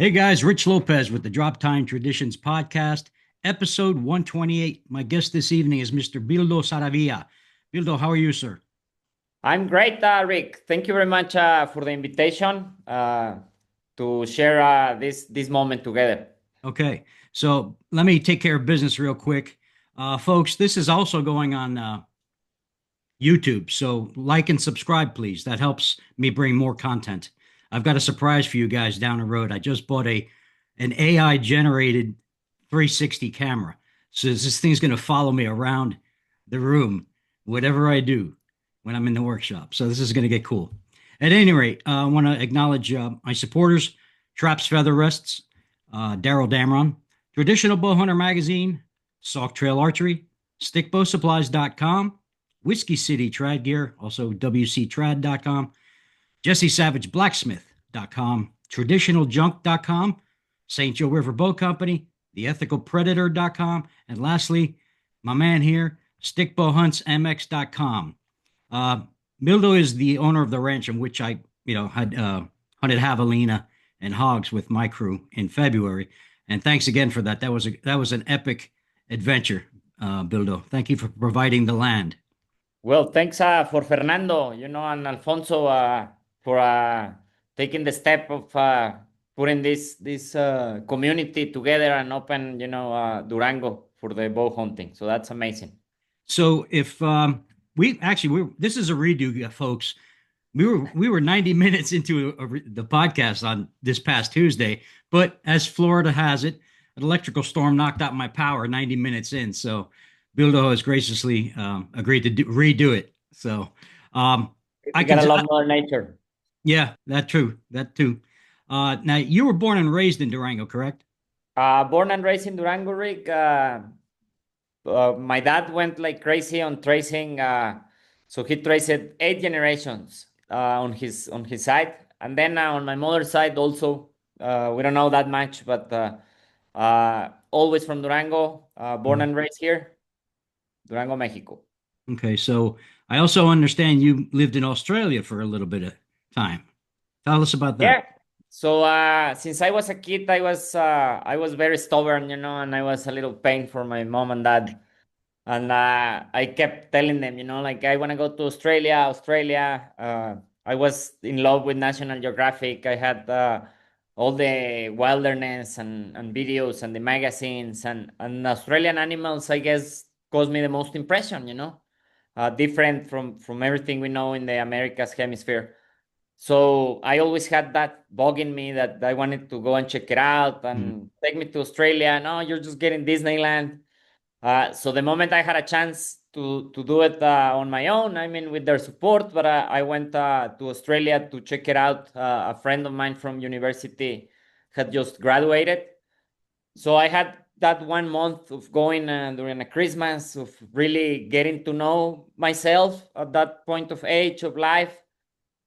Hey guys, Rich Lopez with the Droptine Traditions Podcast, episode 128. My guest this evening is Mr. Bildo Saravia. Bildo, how are you, sir? I'm great, Rick. Thank you very much for the invitation to share this moment together. Okay, so let me take care of business real quick. Folks, this is also going on YouTube, so like and subscribe, please. That helps me bring more content. I've got a surprise for you guys down the road. I just bought an AI generated 360 camera. So this thing's going to follow me around the room, whatever I do when I'm in the workshop. So this is going to get cool. At any rate, I want to acknowledge my supporters, Traps Feather Rests, Daryl Damron, Traditional Bowhunter Magazine, Salk Trail Archery, StickbowSupplies.com, Whiskey City Trad Gear, also WCTrad.com, Jesse Savage Blacksmith.com, TraditionalJunk.com, St. Joe River Boat Company, TheEthicalPredator.com, and lastly, my man here, StickbowHuntsMX.com. Uh, Mildo is the owner of the ranch in which I, had hunted javelina and hogs with my crew in February. And thanks again for that. That was an epic adventure, Bildo. Thank you for providing the land. Well, thanks for Fernando, and Alfonso for taking the step of putting this community together and open, Durango for the bow hunting. So that's amazing. So if we this is a redo, folks. We were 90 minutes into the podcast on this past Tuesday, but as Florida has it, an electrical storm knocked out my power 90 minutes in. So Bildo has graciously agreed to redo it. So um, I We got can, to love Mother Nature. yeah, that true, that too. Now you were born and raised in Durango, correct? Born and raised in Durango, Rick. My dad went like crazy on tracing, so he traced 8 generations on his side, and then on my mother's side also. We don't know that much, but always from Durango, born Mhm. and raised here, Durango, Mexico. Okay, so I also understand you lived in Australia for a little bit of time. Tell us about that. Yeah. So since I was a kid, I was very stubborn, and I was a little pain for my mom and dad. And I kept telling them, like I want to go to Australia, Australia. I was in love with National Geographic. I had all the wilderness and videos and the magazines and Australian animals, I guess, caused me the most impression, different from everything we know in the Americas hemisphere. So I always had that bug in me that I wanted to go and check it out Mhm. and take me to Australia. No, you're just getting Disneyland. So the moment I had a chance to do it on my own, I mean with their support, but I went to Australia to check it out. A friend of mine from university had just graduated, so I had that 1 month of going during a Christmas of really getting to know myself at that point of age of life,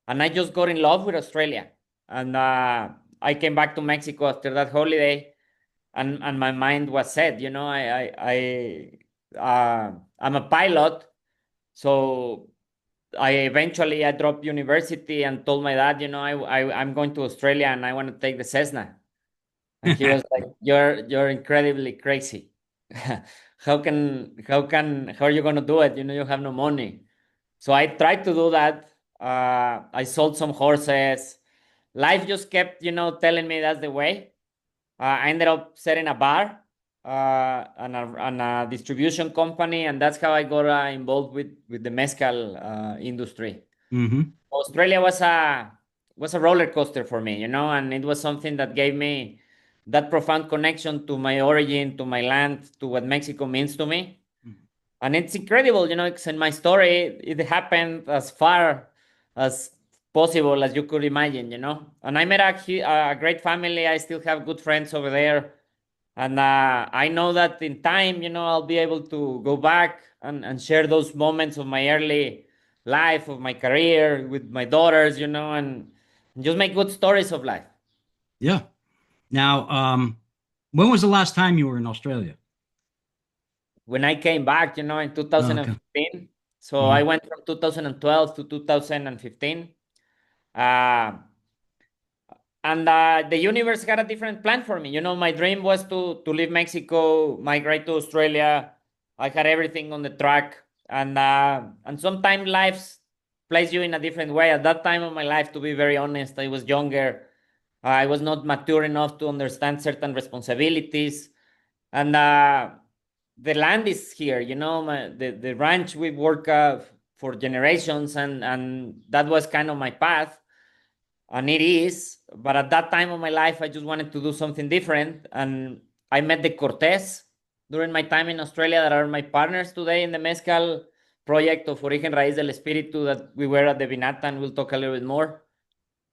and I just got in love with Australia. And I came back to Mexico after that holiday, and my mind was set. I'm a pilot, so I dropped university and told my dad, I'm going to Australia and I want to take the Cessna. And he was like, "You're incredibly crazy. How are you going to do it? You have no money." So I tried to do that. I sold some horses. Life just kept, telling me that's the way. I ended up setting a bar and a distribution company, and that's how I got involved with the mezcal industry. Hmm. Australia was a roller coaster for me, and it was something that gave me that profound connection to my origin, to my land, to what Mexico means to me. And it's incredible, because in my story, it happened as far as possible as you could imagine. And I met a great family. I still have good friends over there. And I know that in time, I'll be able to go back and share those moments of my early life, of my career with my daughters, and just make good stories of life. Yeah. Now, when was the last time you were in Australia? When I came back, in Oh, okay. 2015, so I Hmm. went from 2012 to 2015. Uh, And the universe had a different plan for me. My dream was to leave Mexico, migrate to Australia. I had everything on the track, and sometimes life plays you in a different way. At that time of my life, to be very honest, I was younger. I was not mature enough to understand certain responsibilities, and the land is here. The ranch we work for generations, and that was kind of my path, and it is. But at that time of my life, I just wanted to do something different, and I met the Cortez during my time in Australia that are my partners today in the mezcal project of Origen Raíz del Espíritu that we were at the Vinata, and we'll talk a little bit more.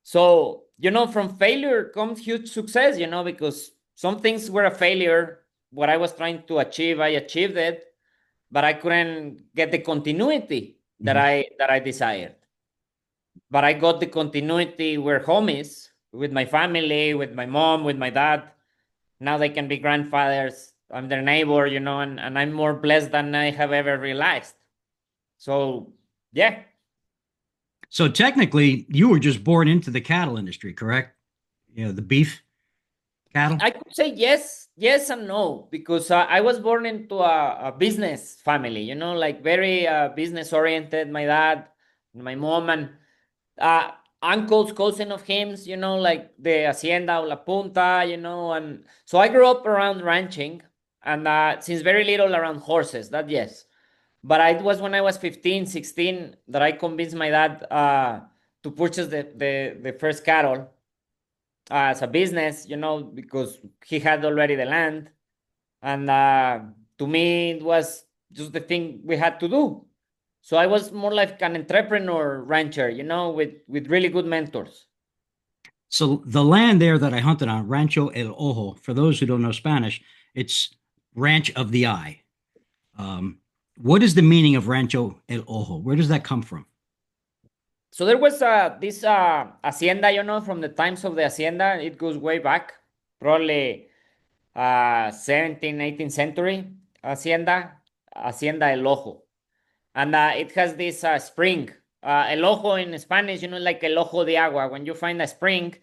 So, from failure comes huge success, because some things were a failure. What I was trying to achieve, I achieved it, but I couldn't get the continuity that Mhm. I desired. But I got the continuity. We're homies with my family, with my mom, with my dad. Now they can be grandfathers. I'm their neighbor, and I'm more blessed than I have ever realized. So, yeah. So technically, you were just born into the cattle industry, correct? The beef cattle. I could say yes and no, because I was born into a business family, like very business oriented. My dad, my mom, and uh, uncles, cousin of him, like the Hacienda o La Punta, and so I grew up around ranching, and since very little around horses, that yes. But it was when I was 15, 16 that I convinced my dad to purchase the first cattle as a business, because he had already the land. And to me, it was just the thing we had to do. So I was more like an entrepreneur rancher, with really good mentors. So the land there that I hunted on, Rancho El Ojo, for those who don't know Spanish, it's Ranch of the Eye. Um, what is the meaning of Rancho El Ojo? Where does that come from? So there was this hacienda, from the times of the hacienda. It goes way back, probably 17th, 18th century hacienda El Ojo. And it has this spring. El ojo in Spanish, like el ojo de agua. When you find a spring,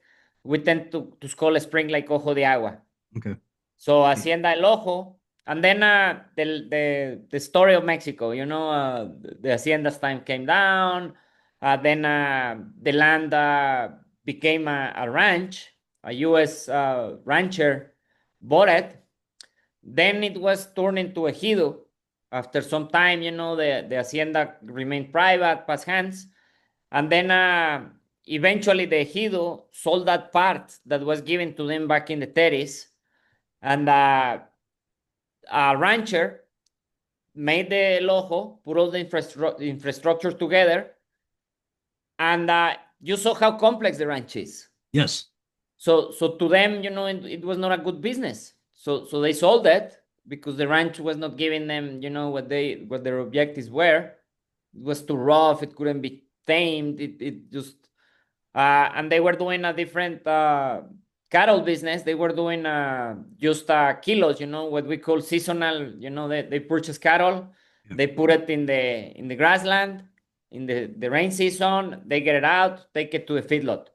we tend to call a spring like ojo de agua. Okay. So Hacienda El Ojo, and then the story of Mexico. The Hacienda's time came down. Then the land became a ranch. A U.S. Rancher bought it. Then it was turned into a ejido. After some time, the hacienda remained private, passed hands. And then eventually the ejido sold that part that was given to them back in the 30s. And a rancher made the lojo, put all the infrastructure together. And you saw how complex the ranch is. Yes. So to them, it was not a good business. So they sold it because the ranch was not giving them, what their objectives were. It was too rough. It couldn't be tamed. It just and they were doing a different cattle business. They were doing just kilos, what we call seasonal. They purchase cattle, Yeah. they put it in the grassland in the rain season. They get it out, take it to the feedlot.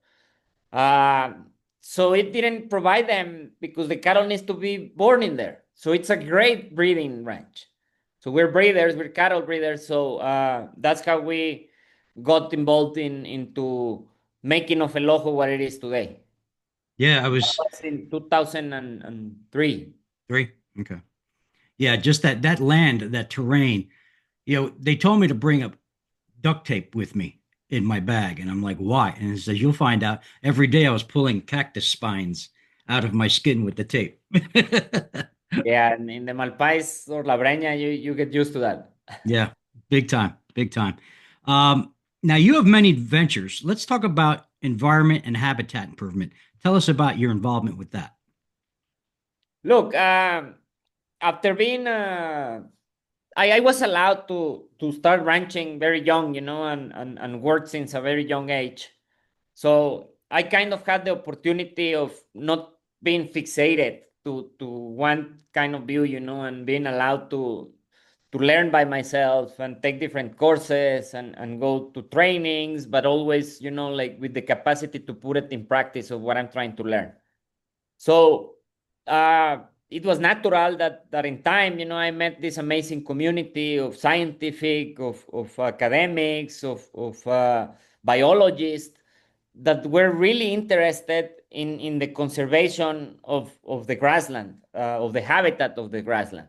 Uh, so it didn't provide them because the cattle needs to be born in there. So it's a great breeding ranch. So we're breeders, we're cattle breeders. So that's how we got involved into making of El Ojo what it is today. Yeah, I That was was in 2003. three. Okay. Yeah, just that land, that terrain. They told me to bring up duct tape with me in my bag, and I'm like, why? And it says you'll find out. Every day I was pulling cactus spines out of my skin with the tape. Yeah, and in the Malpais or La Breña, you get used to that. Yeah, big time, big time. Now you have many ventures. Let's talk about environment and habitat improvement. Tell us about your involvement with that. Look, after being I was allowed to start ranching very young, and work since a very young age. So I kind of had the opportunity of not being fixated to one kind of view, and being allowed learn by myself and take different courses and go to trainings, but always, like with the capacity to put it in practice of what I'm trying to learn. So it was natural that in time, I met this amazing community of scientific, of academics, of biologists that were really interested in the conservation of the grassland, of the habitat of the grassland.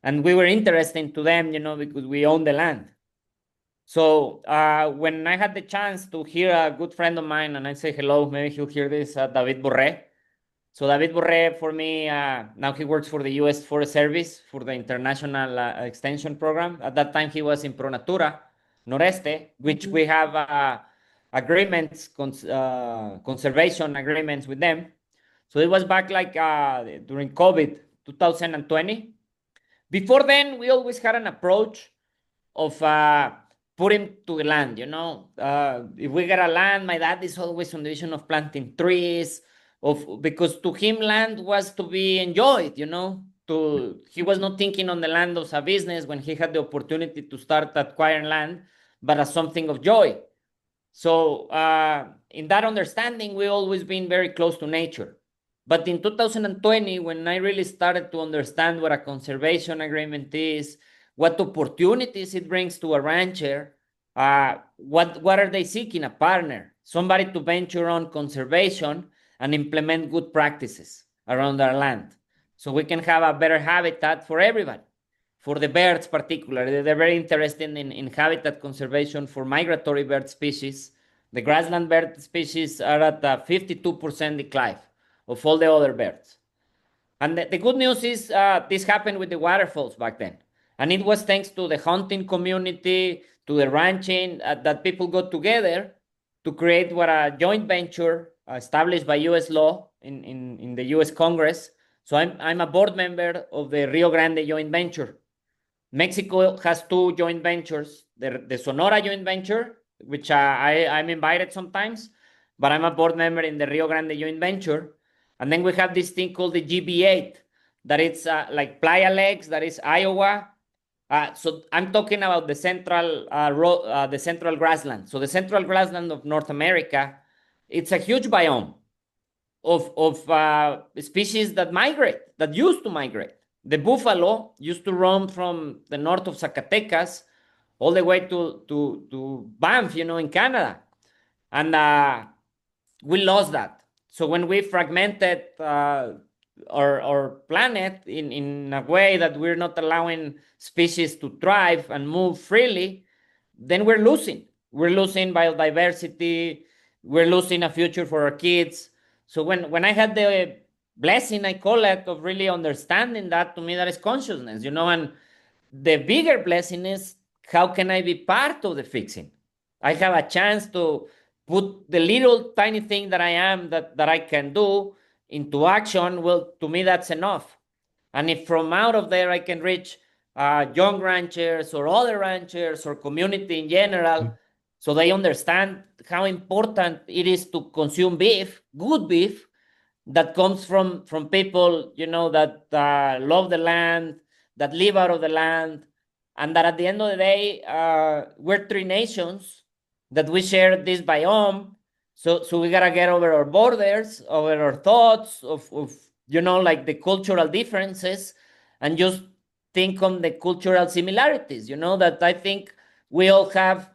And we were interested to them, because we own the land. So when I had the chance to hear a good friend of mine, and I say hello, maybe he'll hear this, David Borré. So David Borré, for me, now he works for the U.S. Forest Service for the International Extension Program. At that time, he was in Pro Natura Noreste, which we have agreements, conservation agreements with them. So it was back like during COVID, 2020. Before then, we always had an approach of putting to the land, if we get a land, my dad is always on the vision of planting trees, because to him land was to be enjoyed, he was not thinking on the land as a business when he had the opportunity to start acquiring land, but as something of joy. So in that understanding, we always been very close to nature. But in 2020, when I really started to understand what a conservation agreement is, what opportunities it brings to a rancher, what are they seeking? A partner, somebody to venture on conservation and implement good practices around our land, so we can have a better habitat for everybody. For the birds particularly, they're very interested in habitat conservation for migratory bird species. The grassland bird species are at a 52% decline of all the other birds. And the good news is this happened with the waterfalls back then. And it was thanks to the hunting community, to the ranching, that people got together to create what a joint venture established by US law in the US Congress. So I'm a board member of the Rio Grande joint venture. Mexico has two joint ventures, the Sonora joint venture, which I'm invited sometimes, but I'm a board member in the Rio Grande joint venture. And then we have this thing called the GB8, that it's like Playa Lakes, that is Iowa. So I'm talking about the central grassland. So the central grassland of North America, it's a huge biome of species that migrate, that used to migrate. The buffalo used to roam from the north of Zacatecas all the way to Banff, in Canada. And we lost that. So when we fragmented our planet in a way that we're not allowing species to thrive and move freely, then we're losing. We're losing biodiversity. We're losing a future for our kids. So when I had the blessing, I call it, of really understanding that, to me, that is consciousness, and the bigger blessing is, how can I be part of the fixing? I have a chance to put the little tiny thing that I am, that I can do, into action. Well, to me, that's enough. And if from out of there I can reach young ranchers or other ranchers or community in general, so they understand how important it is to consume beef, good beef, that comes from people, that love the land, that live out of the land, and that at the end of the day, we're three nations that we share this biome. So we gotta get over our borders, over our thoughts of like the cultural differences, and just think on the cultural similarities. That I think we all have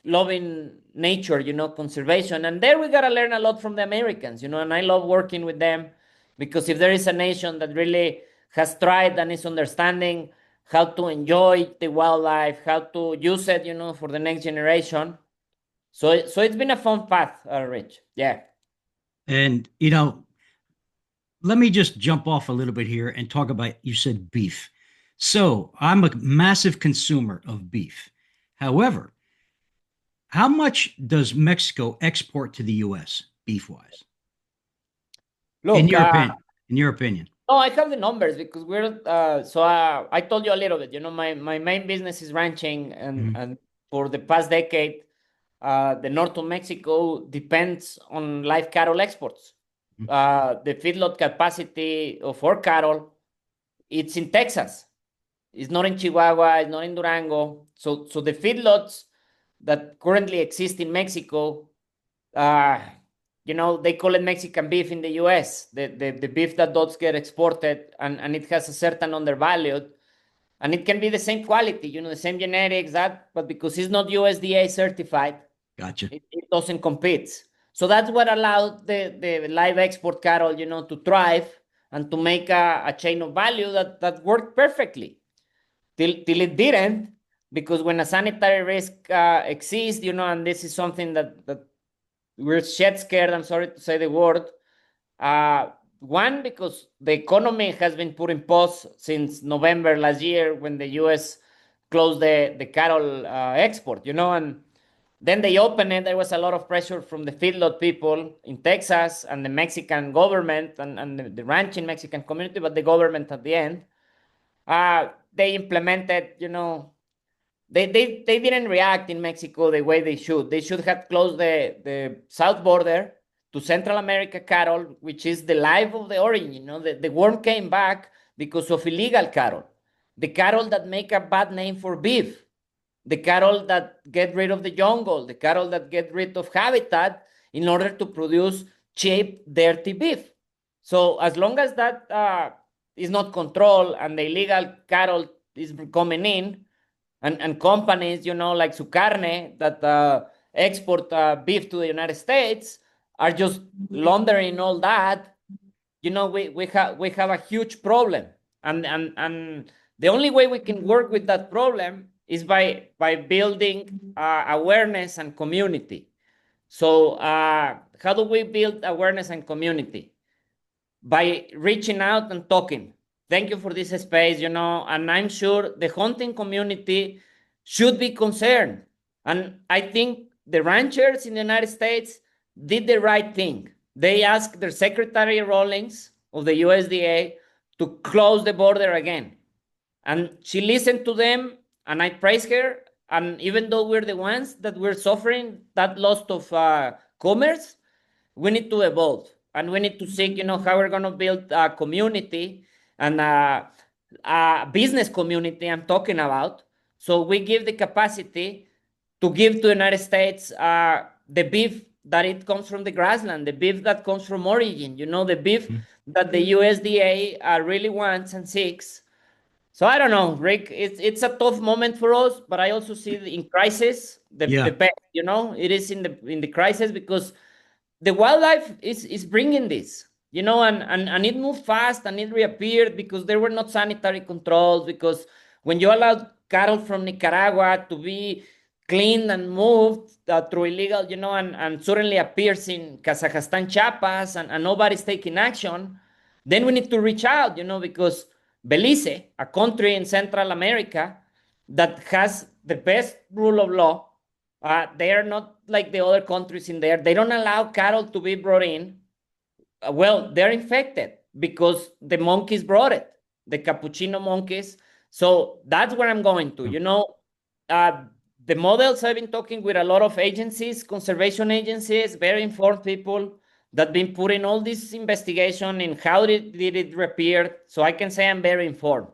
loving nature, conservation, and there we gotta learn a lot from the Americans, and I love working with them, because if there is a nation that really has tried and is understanding how to enjoy the wildlife, how to use it, for the next generation. So it's been a fun path, Rich. Yeah. And, let me just jump off a little bit here and talk about, you said beef. So I'm a massive consumer of beef. However, how much does Mexico export to the U.S. beef wise? Look, In your opinion. no, I have the numbers, because we're I told you a little bit. My main business is ranching, and for the past decade, the north of Mexico depends on live cattle exports. The feedlot capacity of our cattle, it's in Texas. It's not in Chihuahua. It's not in Durango. So the feedlots that currently exist in Mexico, they call it Mexican beef in the US. The beef that does get exported, and it has a certain undervalued, and it can be the same quality, the same genetics, but because it's not USDA certified, Gotcha. it doesn't compete. So that's what allowed the live export cattle, to thrive and to make a chain of value that worked perfectly till it didn't, because when a sanitary risk exists, and this is something that we're shit scared, I'm sorry to say the word. One, because the economy has been put in pause since November last year when the US closed the cattle export, and then they opened it. There was a lot of pressure from the feedlot people in Texas and the Mexican government and the ranching Mexican community, but the government at the end. They implemented, they didn't react in Mexico the way they should. They should have closed the south border to Central America cattle, which is the life of the origin. The worm came back because of illegal cattle, the cattle that make a bad name for beef, the cattle that get rid of the jungle, the cattle that get rid of habitat in order to produce cheap, dirty beef. So as long as that is not controlled and the illegal cattle is coming in, and companies, like Sucarne, that export beef to the United States, are just laundering all that, we have a huge problem. And the only way we can work with that problem is by building awareness and community. So how do we build awareness and community? By reaching out and talking. Thank you for this space, and I'm sure the hunting community should be concerned. And I think the ranchers in the United States did the right thing. They asked their Secretary Rawlings of the USDA to close the border again. And she listened to them, and I praise her. And even though we're the ones that we're suffering that loss of commerce, we need to evolve, and we need to seek, how we're going to build a community and a business community I'm talking about. So we give the capacity to give to the United States the beef that it comes from the grassland, the beef that comes from origin, the beef that the USDA really wants and seeks. So I don't know, Rick. It's a tough moment for us, but I also see in crisis the best. It is in the crisis because the wildlife is bringing this, and it moved fast and it reappeared because there were not sanitary controls. Because when you allow cattle from Nicaragua to be cleaned and moved through illegal, and suddenly appears in Kazakhstan, Chiapas, and nobody's taking action, then we need to reach out, because Belize, a country in Central America that has the best rule of law, they are not like the other countries in there. They don't allow cattle to be brought in. Well, they're infected because the monkeys brought it, the cappuccino monkeys. So that's where I'm going to. The models, I've been talking with a lot of agencies, conservation agencies, very informed people that been putting all this investigation in how did it reappear. So I can say I'm very informed.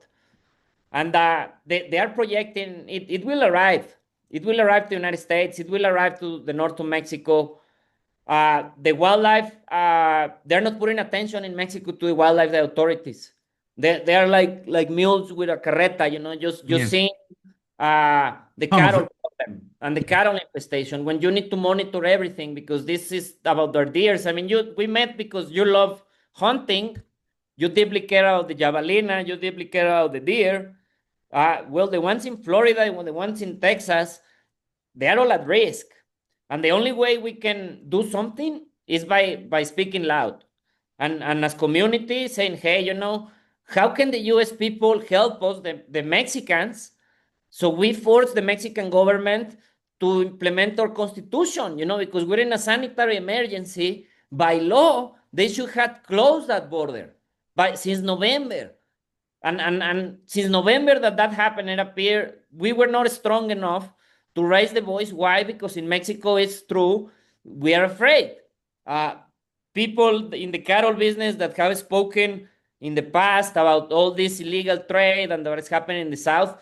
And they are projecting it will arrive. It will arrive to the United States. It will arrive to the north of Mexico. The wildlife, they're not putting attention in Mexico to the wildlife authorities. They are like mules with a carreta, just seeing the cattle problem and the cattle infestation when you need to monitor everything, because this is about their deers. I mean, we met because you love hunting. You deeply care about the javelina. You deeply care about the deer. Well, the ones in Florida, the ones in Texas, they are all at risk. And the only way we can do something is by speaking loud. And as community saying, hey, how can the US people help us, the Mexicans? So we force the Mexican government to implement our constitution, because we're in a sanitary emergency. By law, they should have closed that border since November. And since November that happened, it appeared we were not strong enough to raise the voice. Why? Because in Mexico, it's true, we are afraid. People in the cattle business that have spoken in the past about all this illegal trade and what is happening in the South,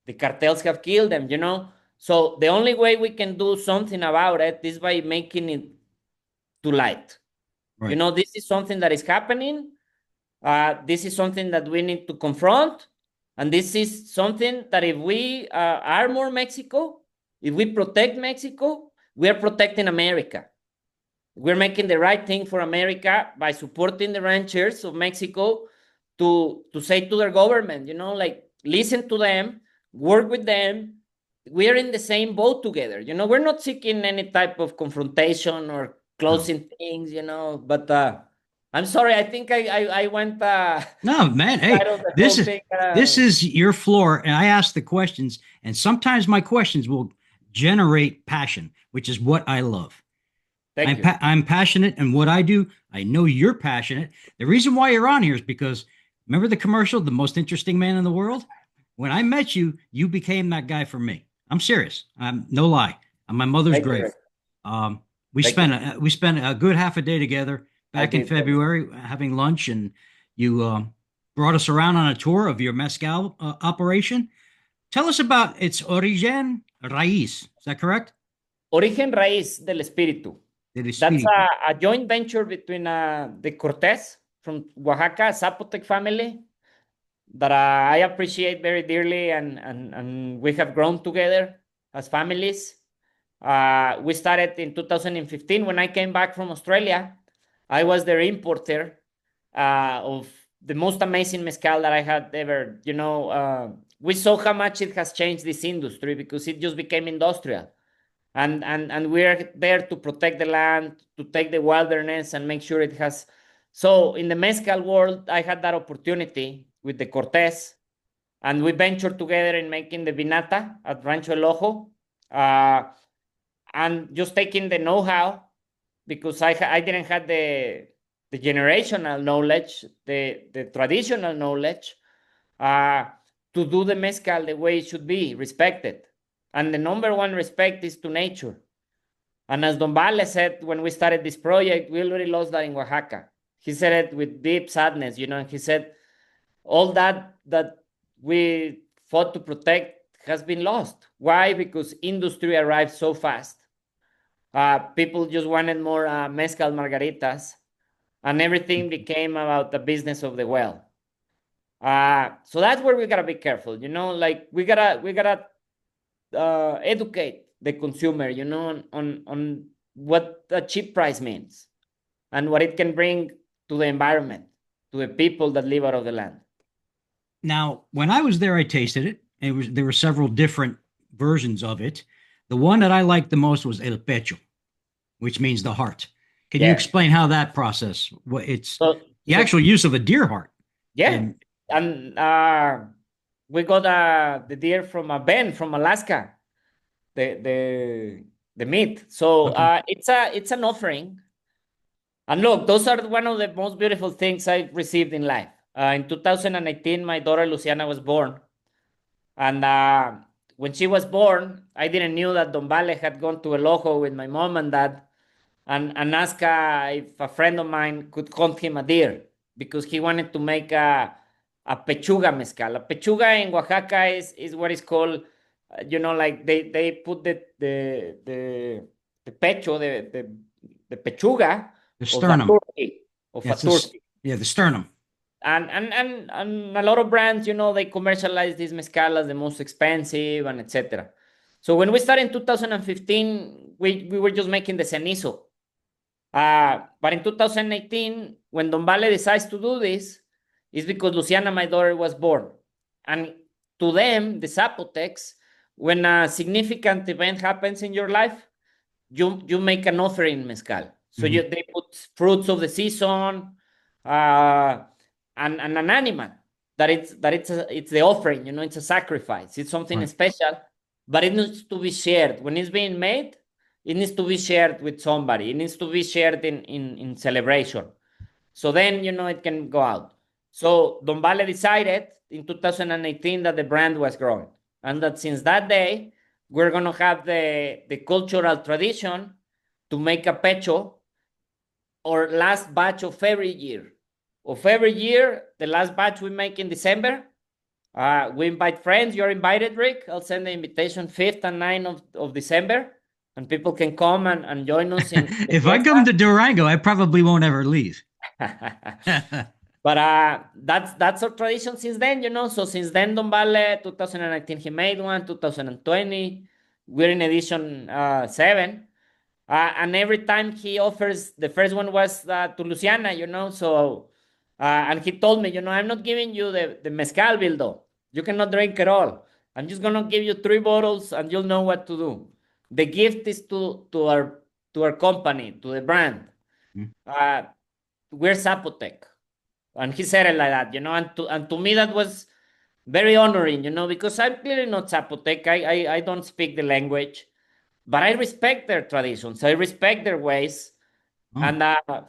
the cartels have killed them, you know? So the only way we can do something about it is by making it to light. You Right. know, this is something that is happening. This is something that we need to confront. And this is something that if we are more Mexico, if we protect Mexico, we are protecting America. We're making the right thing for America by supporting the ranchers of Mexico to say to their government, you know, like listen to them, work with them. We're in the same boat together. You know, we're not seeking any type of confrontation or No. closing things, you know, but I'm sorry, I think I went No, man. Hey, side of the this whole is thing. this is your floor, and I ask the questions, and sometimes my questions will generate passion, which is what I love. Thank you. I'm passionate in what I do. I know you're passionate. The reason why you're on here is because remember the commercial, The Most Interesting Man in the World? When I met you, you became that guy for me. I'm serious. I'm no lie. On my mother's Thank you. grave. Rick. Um, Thank you. we spent a good half a day together I back in did. February having lunch, and you brought us around on a tour of your mezcal operation. Tell us about its origen raíz. Is that correct? Origen Raíz del Espíritu. Del That's espíritu. a joint venture between the Cortez from Oaxaca, Zapotec family that I appreciate very dearly, and we have grown together as families. We started in 2015 when I came back from Australia. I was their importer of the most amazing mezcal that I had ever. You know, we saw how much it has changed this industry because it just became industrial. And we're there to protect the land, to take the wilderness and make sure it has. So in the mezcal world, I had that opportunity with the Cortez, and we ventured together in making the vinata at Rancho El Ojo, and just taking the know-how because I didn't have the generational knowledge, the traditional knowledge, uh, to do the mezcal the way it should be respected. And the number one respect is to nature. And as Don Vale said when we started this project, we already lost that in Oaxaca. He said it with deep sadness, you know, and he said all that we fought to protect has been lost. Why? Because industry arrived so fast. People just wanted more mezcal margaritas, and everything became about the business of the well. So that's where we gotta be careful, you know, like we gotta educate the consumer, you know, on what a cheap price means and what it can bring to the environment, to the people that live out of the land. Now, when I was there, I tasted it. There were several different versions of it. The one that I liked the most was el pecho, which means the heart. Can you Yes. explain how that process? What it's the So actual use of a deer heart? yeah, And and we got the deer from Ben from Alaska, the the the meat. So okay, it's an offering. And look, those are one of the most beautiful things I've received in life. In 2018, my daughter Luciana was born. And when she was born, I didn't knew that Don Vale had gone to El Ojo with my mom and dad and asked if a friend of mine could hunt him a deer because he wanted to make a pechuga mezcal. A pechuga in Oaxaca is what is called, you know, like they put the pecho, the pechuga the of a sternum. turkey, of Yeah, a it's this. turkey. Yeah, the sternum. And a lot of brands, you know, they commercialize this mezcal as the most expensive and etc. So when we started in 2015, we were just making the cenizo. But in 2018, when Don Vale decides to do this, it's because Luciana, my daughter, was born. And to them, the Zapotecs, when a significant event happens in your life, you make an offering mezcal. So Mhm. they put fruits of the season, uh, and an animal it's the offering. You know, it's a sacrifice. It's something Right. special, but it needs to be shared when it's being made. It needs to be shared with somebody. It needs to be shared in celebration. So then you know it can go out. So Don Vale decided in 2018 that the brand was growing, and that since that day we're gonna have the cultural tradition to make a pecho or last batch of every year of every year, the last batch we make in December. We invite friends. You're invited, Rick. I'll send the invitation 5th and 9th of December, and people can come and join us in the If I come fiesta. to Durango, I probably won't ever leave. But that's our tradition since then, you know. So since then, Don Vale, 2019, he made one, 2020, we're in edition 7. And every time he offers, the first one was to Luciana, you know. So, and he told me, you know, I'm not giving you the mezcal, Bildo. You cannot drink it all. I'm just gonna give you 3 bottles, and you'll know what to do. The gift is to our company, to the brand. Uh, we're Zapotec, and he said it like that, you know. And to me that was very honoring, you know, because I'm clearly not Zapotec. I don't speak the language, but I respect their traditions. I respect their ways. Oh, And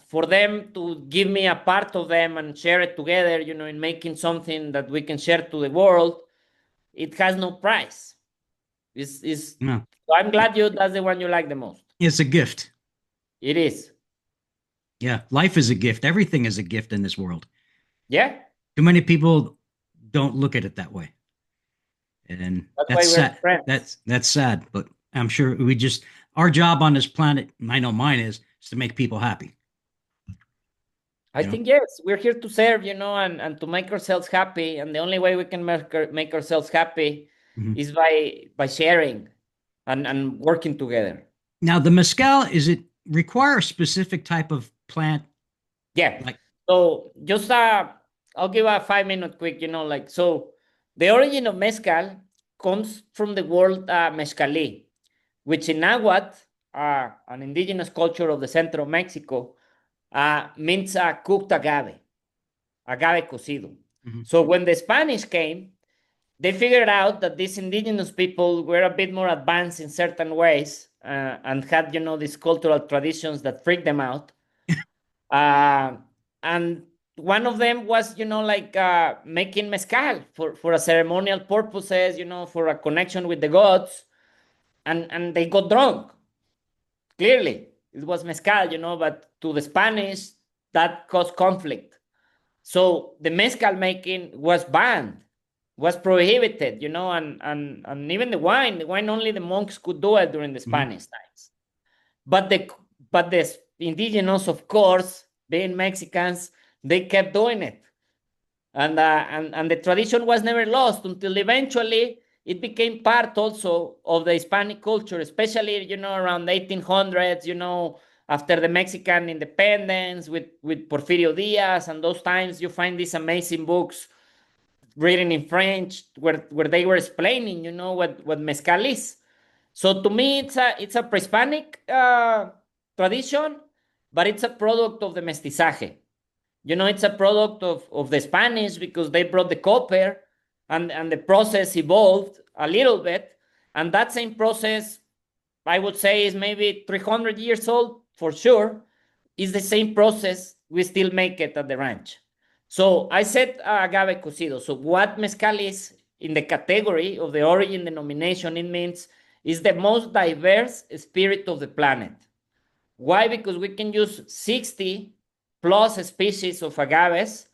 for them to give me a part of them and share it together, you know, in making something that we can share to the world, it has no price. no. So I'm glad that's the one you like the most. It's a gift. It is. Yeah, life is a gift. Everything is a gift in this world. Yeah. Too many people don't look at it that way, and That's why that's we're sad. friends. That's sad. But I'm sure we just our job on this planet. I know mine is to make people happy. I You know. think yes, we're here to serve, you know, and to make ourselves happy. And the only way we can make ourselves happy Mhm. is by sharing and working together. Now, the mezcal is it require a specific type of plant? Yeah. Like, So just I'll give a 5 minute quick, you know, like so the origin of mezcal comes from the word mezcalí, which in Nahuatl, an indigenous culture of the center of Mexico, means cooked agave cocido. mhm, So when the Spanish came, they figured out that these indigenous people were a bit more advanced in certain ways and had, you know, these cultural traditions that freaked them out. Uh, and one of them was, you know, like making mezcal for a ceremonial purposes, you know, for a connection with the gods. And they got drunk. Clearly, it was mezcal, you know, but to the Spanish, that caused conflict. So the mezcal making was banned, was prohibited, you know, and even the wine only the monks could do it during the mhm, Spanish times. But the indigenous, of course, being Mexicans, they kept doing it, and the tradition was never lost until eventually it became part also of the Hispanic culture, especially, you know, around 1800s, you know, after the Mexican independence with Porfirio Diaz and those times. You find these amazing books written in French where they were explaining, you know, what mezcal is. So to me, it's a pre-Hispanic tradition, but it's a product of the mestizaje. You know, it's a product of the Spanish because they brought the copper, and the process evolved a little bit. And that same process, I would say, is maybe 300 years old for sure. Is the same process. We still make it at the ranch. So I said agave cocido. So what mezcal is in the category of the origin denomination, it means is the most diverse spirit of the planet. Why? Because we can use 60 plus species of agaves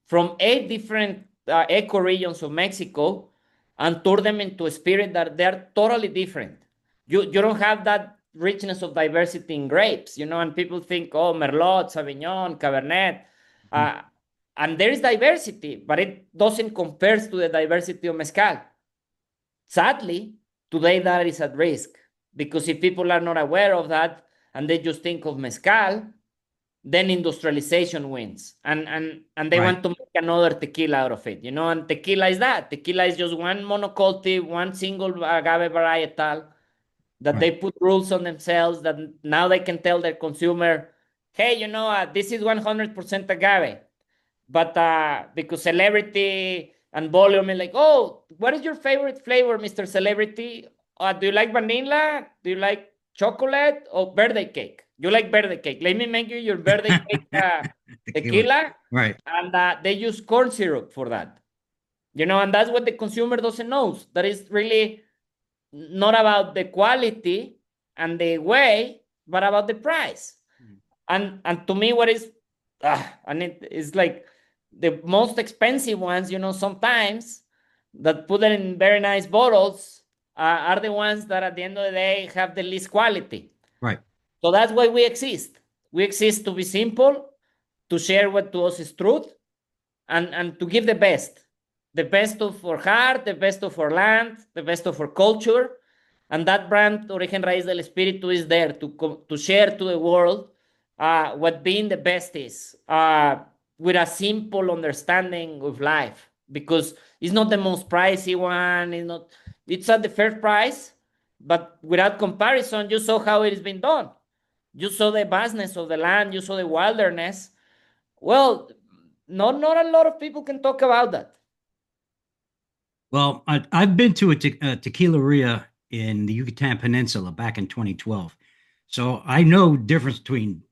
from 8 different ecoregions of Mexico and turn them into a spirit that they're totally different. You don't have that richness of diversity in grapes, you know, and people think, oh, Merlot, Sauvignon, Cabernet. mhm. Uh, and there is diversity, but it doesn't compare to the diversity of Mezcal. Sadly, today that is at risk because if people are not aware of that and they just think of mezcal, then industrialization wins, and they Right, want to make another tequila out of it, you know. And tequila is that. Tequila is just one monocultive, one single agave varietal that right. they put rules on themselves that now they can tell their consumer, hey, you know, this is 100% agave. But because celebrity and volume is like, oh, what is your favorite flavor, Mr. Celebrity? Do you like vanilla? Do you like chocolate or birthday cake? You like birthday cake. Let me make you your birthday cake Tequila. tequila. Right. And they use corn syrup for that. You know, and that's what the consumer doesn't know. That is really not about the quality and the way, but about the price. Mhm. And to me, what is, and it is like, the most expensive ones, sometimes that put it in very nice bottles are the ones that at the end of the day have the least quality. Right. So that's why we exist. We exist to be simple, to share what to us is truth, and to give the best of our heart, the best of our land, the best of our culture. And that brand, Origen Raíz del Espíritu, is there to share to the world what being the best is, with a simple understanding of life, because it's not the most pricey one. It's at the fair price, but without comparison, you saw how it has been done. You saw the vastness of the land, you saw the wilderness. Well, not a lot of people can talk about that. Well, I've been to a tequileria in the Yucatan Peninsula back in 2012. So I know difference between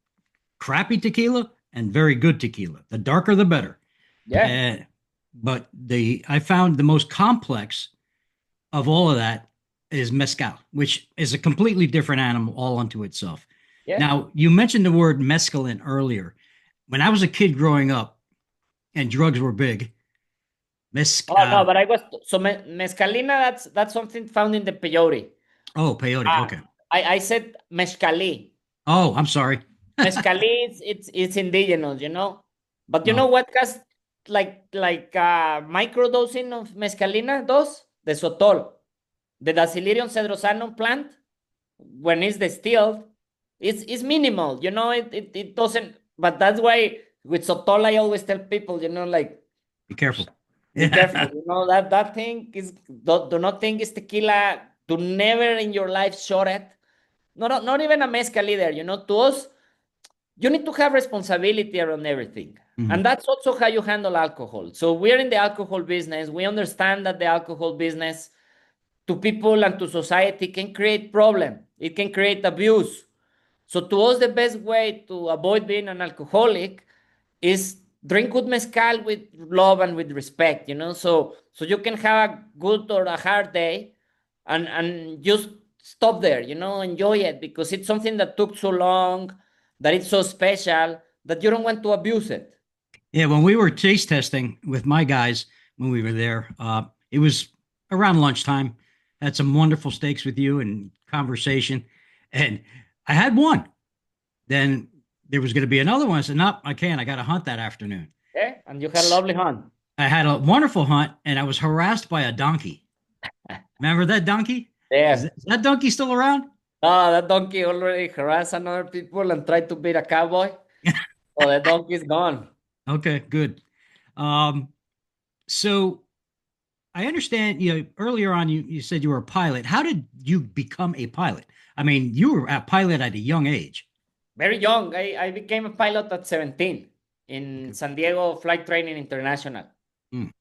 crappy tequila and very good tequila. The darker, the better. Yeah, Uh, but I found the most complex of all of that is mezcal, which is a completely different animal all unto itself. yeah. Now, you mentioned the word mescaline earlier. When I was a kid growing up and drugs were big, Oh no, but I was so mescalina. That's something found in the peyote. oh, peyote. Ah, Okay. I said mezcali. Oh, I'm sorry. Mezcali, it's indigenous, But you know Well, what has microdosing of mescalina does? The sotol, the Dacilirium cedrosanum plant, when it's distilled, it's minimal, it doesn't. But that's why with sotol I always tell people, be careful. be careful. Yeah. That thing is, do not think it's tequila. Do never in your life short it. Not even a mezcal either. To us, you need to have responsibility around everything. Mhm. And that's also how you handle alcohol. So we're in the alcohol business. We understand that the alcohol business to people and to society can create problem. It can create abuse. So to us, the best way to avoid being an alcoholic is drink good mezcal with love and with respect, so you can have a good or a hard day, and just stop there, enjoy it, because it's something that took so long, that it's so special, that you don't want to abuse it. Yeah, when we were taste testing with my guys when we were there, it was around lunchtime. Had some wonderful steaks with you and conversation, and I had one. Then there was going to be another one. I said, "Nope, I can't. I got to hunt that afternoon." Yeah, and you had a lovely hunt. I had a wonderful hunt, and I was harassed by a donkey. Remember that donkey? There. Is that donkey still around? Oh, that donkey already harassed another people and tried to beat a cowboy. Oh, the donkey's gone. Okay, good. Um, so I understand, earlier on you said you were a pilot. How did you become a pilot? I mean, you were a pilot at a young age. Very young. I became a pilot at 17 in Okay. San Diego Flight Training International. Mm.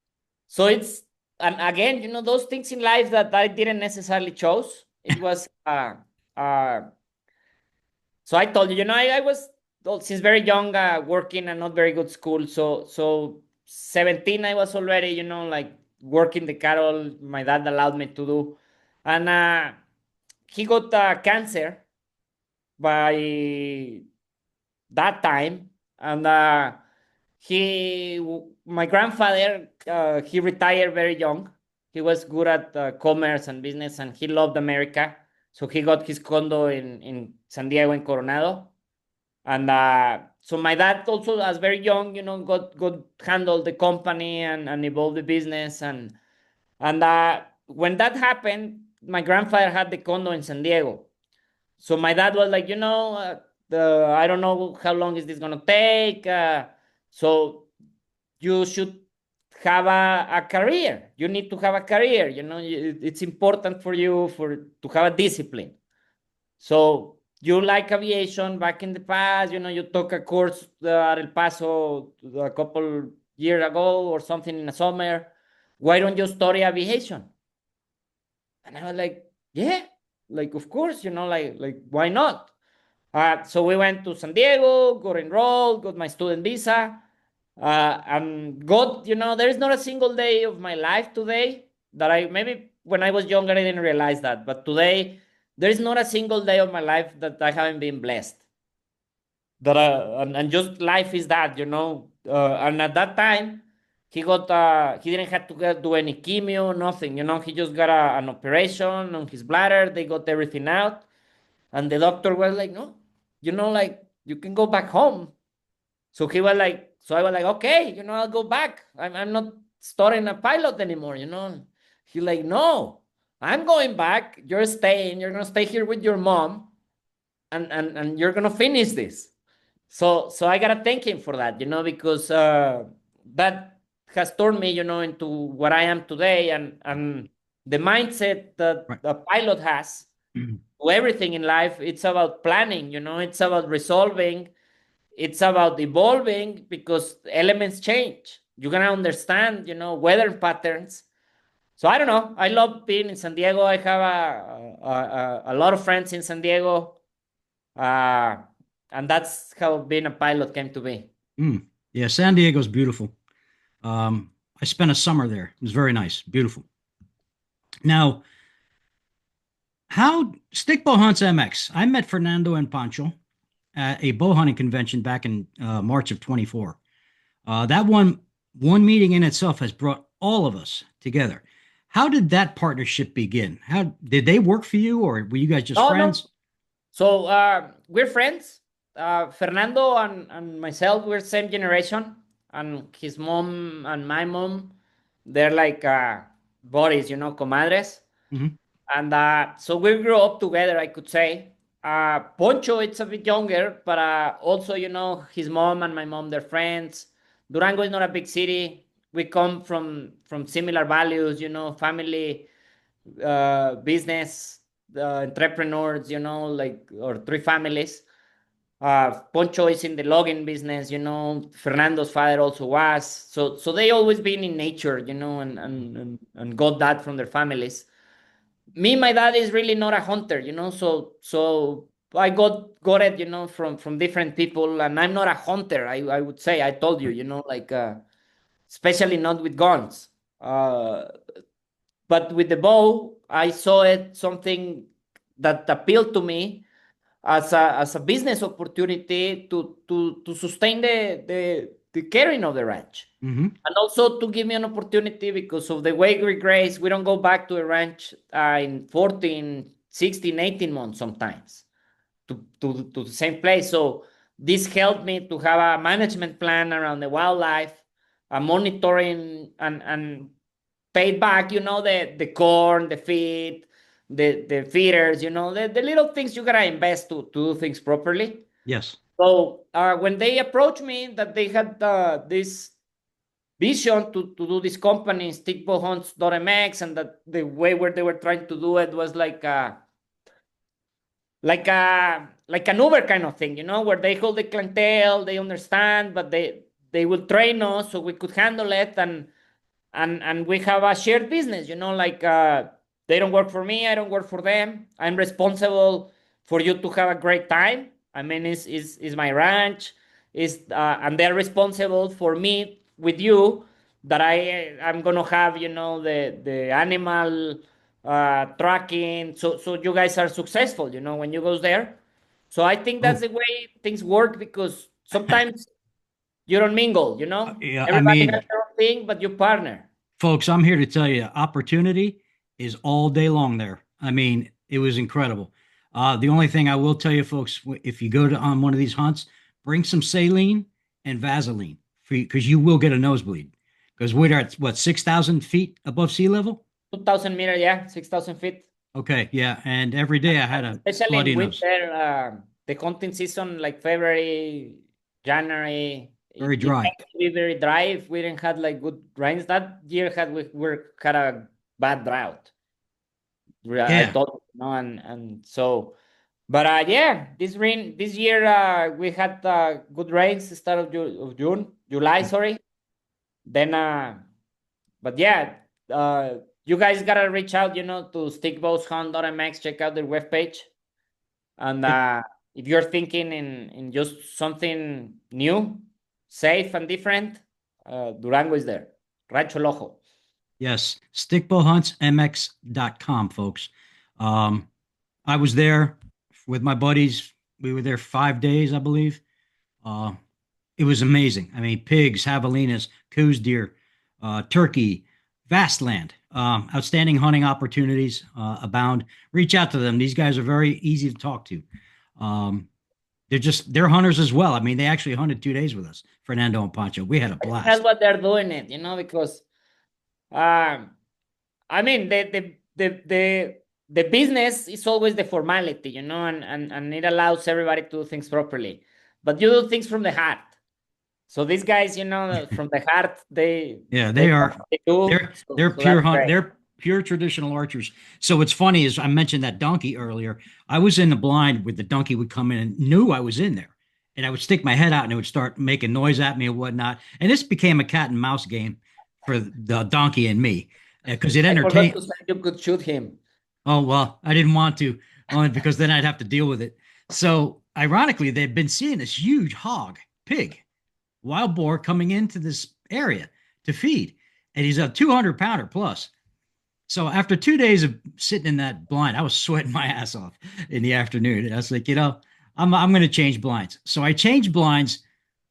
So and again, those things in life that I didn't necessarily chose. It was, uh, so I told you, I was, well, since very young, working and not very good school. So 17, I was already, like working the cattle my dad allowed me to do. And he got cancer by that time. And my grandfather, he retired very young. He was good at commerce and business, and he loved America. So he got his condo in San Diego in Coronado. And so my dad also, as very young, got handled the company and evolved the business. And when that happened, my grandfather had the condo in San Diego. So my dad was like, I don't know how long is this gonna take. So you should have a career. You need to have a career. It's important for you to have a discipline. So you like aviation back in the past. You took a course at El Paso a couple years ago or something in the summer. Why don't you study aviation? And I was like, yeah, like of course, like why not? So we went to San Diego, got enrolled, got my student visa, and there is not a single day of my life today that maybe when I was younger, I didn't realize that. But today, there is not a single day of my life that I haven't been blessed. And just life is that, and at that time, he didn't have to do any chemo, nothing. He just got an operation on his bladder. They got everything out, and the doctor was like, "No, like you can go back home." So he was like, so I was like, "Okay, I'll go back. I'm not studying a pilot anymore." He like, "No, I'm going back. You're staying. You're gonna stay here with your mom, and you're gonna finish this." So I gotta thank him for that, because that has turned me, into what I am today, and the mindset that Right. a pilot has to everything in life. It's about planning, it's about resolving, it's about evolving because elements change. You're gonna understand, weather patterns. So I don't know. I love being in San Diego. I have a lot of friends in San Diego. Uh, and that's how being a pilot came to be. Mm. Yeah, San Diego's beautiful. I spent a summer there. It was very nice, beautiful. Now, how stick bow hunts MX? I met Fernando and Pancho at a bow hunting convention back in March of 24. That one meeting in itself has brought all of us together. How did that partnership begin? How did they work for you, or were you guys just No, no. friends? So we're friends. Fernando and myself, we're same generation. And his mom and my mom, they're like buddies, comadres. Hmm. And so we grew up together, I could say. Poncho, it's a bit younger, but also, his mom and my mom, they're friends. Durango is not a big city. We come from similar values, family, business, entrepreneurs, like, or three families. Poncho is in the logging business, Fernando's father also was. So they always been in nature, and got that from their families. Me, my dad is really not a hunter, so I got it, from different people, and I'm not a hunter. I would say, I told you, Right. like, especially not with guns. Uh, but with the bow, I saw it something that appealed to me as a business opportunity to sustain the caring of the ranch. Hmm. And also to give me an opportunity because of the way we graze, we don't go back to a ranch in 14, 16, 18 months sometimes to the same place. So this helped me to have a management plan around the wildlife, a monitoring and paid back, the corn, the feed, the feeders, the little things you gotta invest to do things properly. Yes. So when they approached me that they had this vision to do this company, stickbowhunts.mx, and that the way where they were trying to do it was like an Uber kind of thing, where they hold the clientele, they understand, but they will train us so we could handle it, and we have a shared business, like they don't work for me, I don't work for them. I'm responsible for you to have a great time. I mean, is my ranch, is and they're responsible for me with you, that I'm gonna have, the animal tracking, so you guys are successful, when you go there. So I think that's Oh, the way things work, because sometimes you don't mingle, yeah. I everybody has mean, their own thing, but you partner. folks, I'm here to tell you, opportunity is all day long there. I mean, it was incredible. The only thing I will tell you, folks, if you go to on one of these hunts, bring some saline and Vaseline for because you will get a nosebleed. Because we're at what 6,000 feet above sea level. 2,000 meter, yeah, 6,000 feet. Okay, yeah, and every day I had a Especially in bloody nose, winter, the hunting season, like February, January, very it dry. tends to be very dry if we didn't have like good rains. That year had a bad drought. I Yeah, thought, and so, but yeah, this year we had good rains the start of June, July, sorry. Then but yeah, you guys gotta reach out, to stickbowshunt.mx, check out their webpage. And it, if you're thinking in just something new, safe and different, Durango is there. Rancho Lojo. yes, stickbowhuntsmx.com, folks. Um, I was there with my buddies. We were there 5 days, I believe. Uh, It was amazing. I mean, pigs, javelinas, coos deer, turkey, vast land. Outstanding hunting opportunities abound. Reach out to them. These guys are very easy to talk to. Um, they're hunters as well. I mean, they actually hunted 2 days with us, Fernando and Pancho. We had a That's blast. what they're doing it, because um, I mean the business is always the formality, and it allows everybody to do things properly. But you do things from the heart. So these guys, from the heart, Yeah, they they know are. what they do. They're So that's pure hunt. great. They're pure traditional archers. So what's funny is I mentioned that donkey earlier. I was in the blind where the donkey would come in and knew I was in there, and I would stick my head out and it would start making noise at me and whatnot. And this became a cat and mouse game for the donkey and me because it I forgot entertained. to say you could shoot him. Oh well, I didn't want to, only because then I'd have to deal with it. So ironically, they'd been seeing this huge hog, pig, wild boar coming into this area to feed, and he's a 200 pounder plus. So after 2 days of sitting in that blind, I was sweating my ass off in the afternoon. And I was like, I'm going to change blinds. So I changed blinds.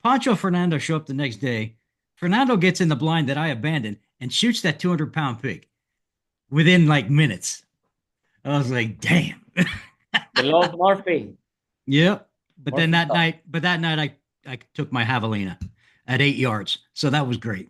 Pancho Fernando show up the next day. Fernando gets in the blind that I abandoned and shoots that 200 pound pig within like minutes. I was like, damn. The Lord Murphy. Yep. Murphy stuff. But that night I took my javelina at 8 yards. So that was great.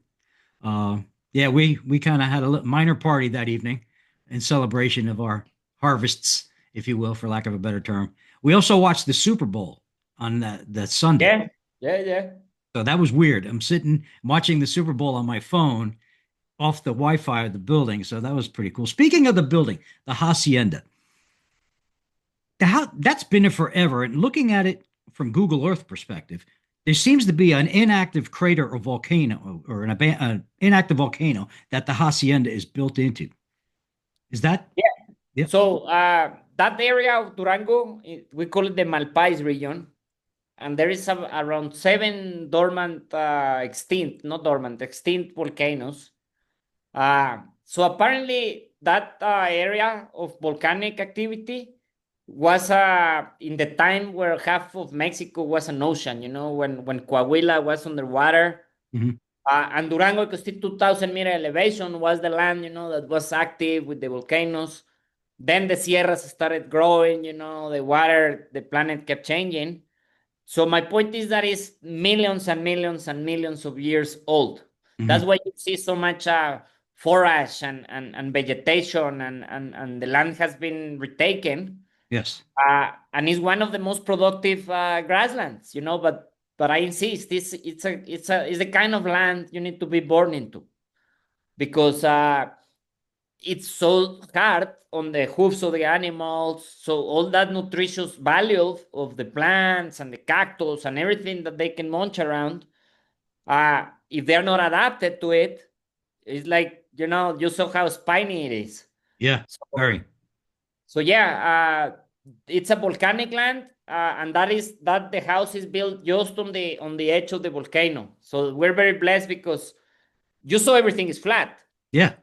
Uh, yeah, we kind of had a minor party that evening in celebration of our harvests, if you will, for lack of a better term. We also watched the Super Bowl on that Sunday. Yeah, yeah, yeah. So that was weird. I'm sitting watching the Super Bowl on my phone off the Wi-Fi of the building. So that was pretty cool. Speaking of the building, the hacienda, that's been there forever. And looking at it from Google Earth perspective, there seems to be an inactive crater or volcano or an inactive volcano that the hacienda is built into. Is that? Yeah. Yep. So that area of Durango, we call it the Malpais region, and there is around 7 dormant, extinct, not dormant, extinct volcanoes. So apparently that area of volcanic activity was in the time where half of Mexico was an ocean, when Coahuila was underwater. Mhm. And Durango, because still 2,000-meter elevation, was the land, that was active with the volcanoes. Then the sierras started growing, the water, the planet kept changing. So my point is that it's millions and millions and millions of years old. That's Mhm. why you see so much forage and vegetation, and the land has been retaken. Yes. And it's one of the most productive grasslands, but I insist, it's the kind of land you need to be born into, because it's so hard on the hooves of the animals. So all that nutritious value of the plants and the cactus and everything that they can munch around, if they're not adapted to it, it's like, you saw how spiny it is. Yeah. So, Very. so yeah, it's a volcanic land, and that the house is built just on the edge of the volcano. So we're very blessed because you saw everything is flat. Yeah.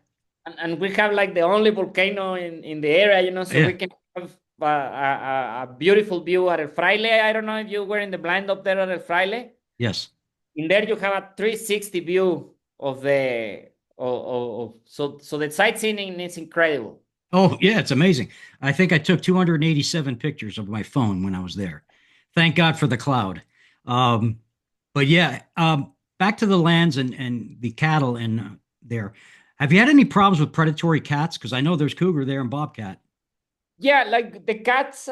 And we have like the only volcano in the area, so we Yeah. can have a beautiful view at El Fraile. I don't know if you were in the blind up there at El Fraile. Yes. In there, you have a 360 view of the so the sightseeing is incredible. Oh, yeah, it's amazing. I think I took 287 pictures of my phone when I was there. Thank God for the cloud. Um, but yeah, back to the lands and the cattle and there. Have you had any problems with predatory cats? Because I know there's cougar there and bobcat. Yeah, like the cats,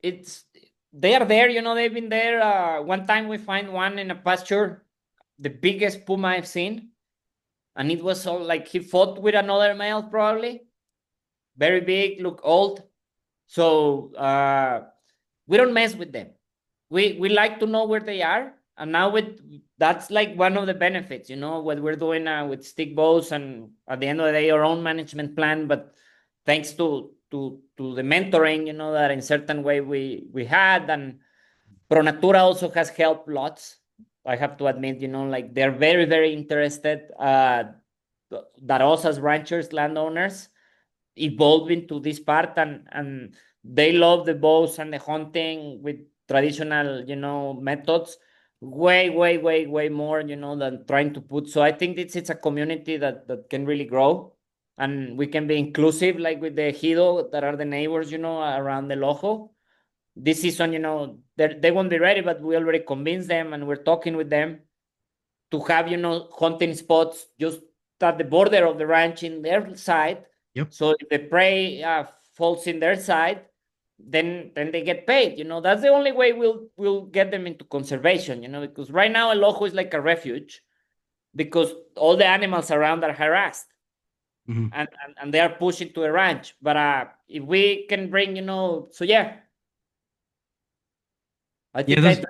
it's they are there. They've been there. One time we find one in a pasture, the biggest puma I've seen, and it was all like he fought with another male, probably very big, look old. So we don't mess with them. We like to know where they are, and now that's like one of the benefits, what we're doing with stick bows, and at the end of the day, our own management plan. But thanks to the mentoring, that in certain way we had, and Pronatura also has helped lots. I have to admit, like they're very very interested. That us as ranchers, landowners, evolve into this part, and they love the bows and the hunting with traditional methods, way more, than trying to put. So I think it's a community that can really grow, and we can be inclusive, like with the Hido that are the neighbors, around the Lojo. This season, they won't be ready, but we already convinced them, and we're talking with them to have, hunting spots just at the border of the ranch in their side. Yep. So if the prey falls in their side, then they get paid. That's the only way we'll get them into conservation. Because right now El Ojo is like a refuge because all the animals around are harassed. Mhm. And they are pushing to a ranch. But if we can bring, so yeah, I Yeah, think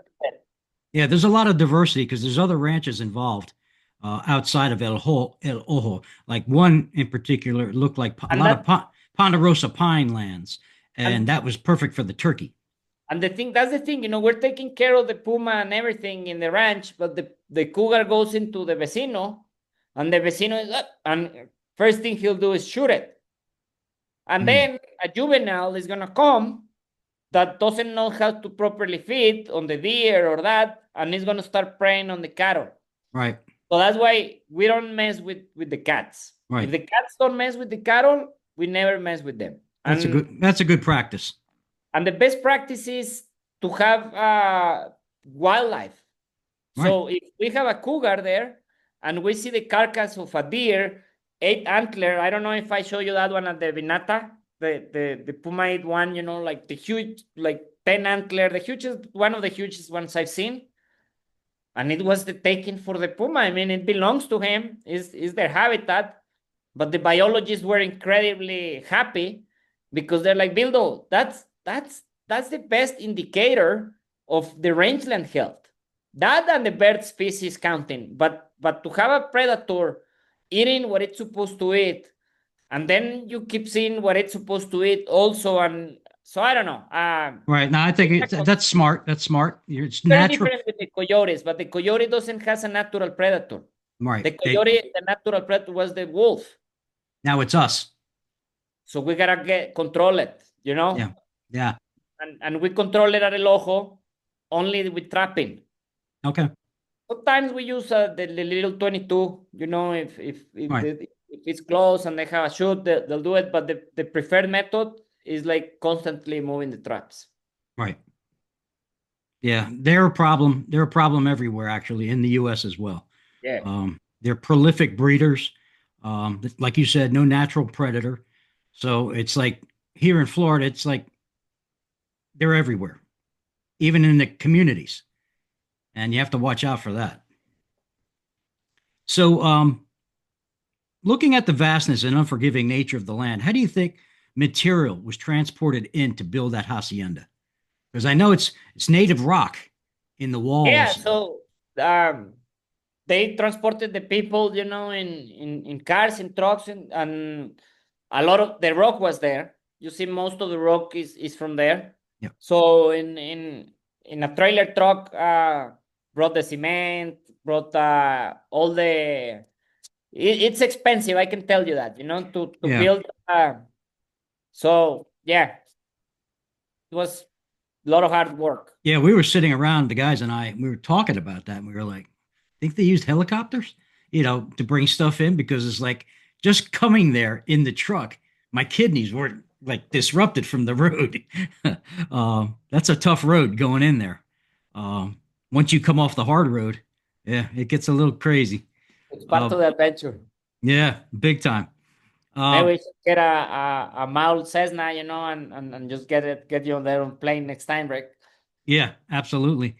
I. there's a lot of diversity because there's other ranches involved outside of El Ojo. Like one in particular looked like a And lot of that Ponderosa pine lands, and and that was perfect for the turkey. And that's the thing, we're taking care of the puma and everything in the ranch, but the cougar goes into the vecino, and the vecino is up, and first thing he'll do is shoot it. And Mm, then a juvenile is gonna come that doesn't know how to properly feed on the deer or that, and is gonna start preying on the cattle. right, So that's why we don't mess with the cats. If right. the cats don't mess with the cattle, we never mess with them. That's a good practice. And the best practice is to have wildlife. Right. So if we have a cougar there and we see the carcass of a deer, 8 antler, I don't know if I show you that one at the Vinata, the Puma 8 one, like the huge, like 10 antler, the hugest, one of the hugest ones I've seen. And it was the taking for the Puma. I mean, it belongs to him, is their habitat. But the biologists were incredibly happy because they're like, Bildo, that's the best indicator of the rangeland health. That and the bird species counting. But to have a predator eating what it's supposed to eat, and then you keep seeing what it's supposed to eat also, and so I don't know. Right. Now I think that's smart. That's smart. It's Very natural. different with the coyotes, but the coyote doesn't has a natural predator. Right. The coyote, the natural predator was the wolf. Now it's us. So we gotta control it, Yeah. Yeah. and we control it at el ojo only with trapping. Okay. Sometimes we use the little 22, Right. if it's close and they have a shoot, they'll do it. But the preferred method is like constantly moving the traps. Right. Yeah. They're a problem. They're a problem everywhere, actually, in the U.S. as well. Yeah. They're prolific breeders. Like you said, no natural predator. So it's like here in Florida, it's like they're everywhere, even in the communities. And you have to watch out for that. So, looking at the vastness and unforgiving nature of the land, how do you think material was transported in to build that hacienda? Because I know it's native rock in the Yeah. walls. So they transported the people, in cars, in trucks, and a lot of the rock was there. You see, most of the rock is from there. Yeah, So in a trailer truck, brought the cement, brought all the. It's expensive, I can tell you that. To yeah, build. So yeah, it was a lot of hard work. yeah. We were sitting around, the guys and I, we were talking about that, and we were like, think they used helicopters, to bring stuff in because it's like just coming there in the truck, my kidneys were like disrupted from the road. That's a tough road going in there. Um, Once you come off the hard road, yeah, it gets a little crazy. It's part Uh, of the adventure. yeah, big time. Maybe Uh, we should get a mild Cessna, and just get you on their own plane next time, Rick. yeah, absolutely.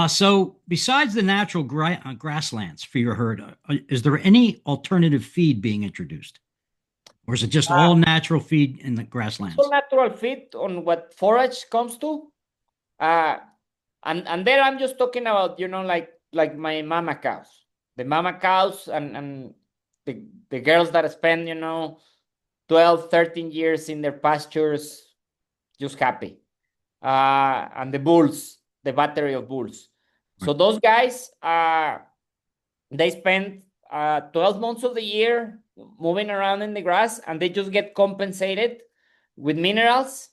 So besides the natural grasslands for your herd, is there any alternative feed being introduced? Or is it just Uh, all natural feed in the it's all grasslands? natural fit on what forage comes to. Uh, and there I'm just talking about, like my mama cows. The mama cows and the girls that spend, 12, 13 years in their pastures, just happy. And the bulls, the battery of bulls. Right. So those guys, they spend 12 months of the year moving around in the grass, and they just get compensated with minerals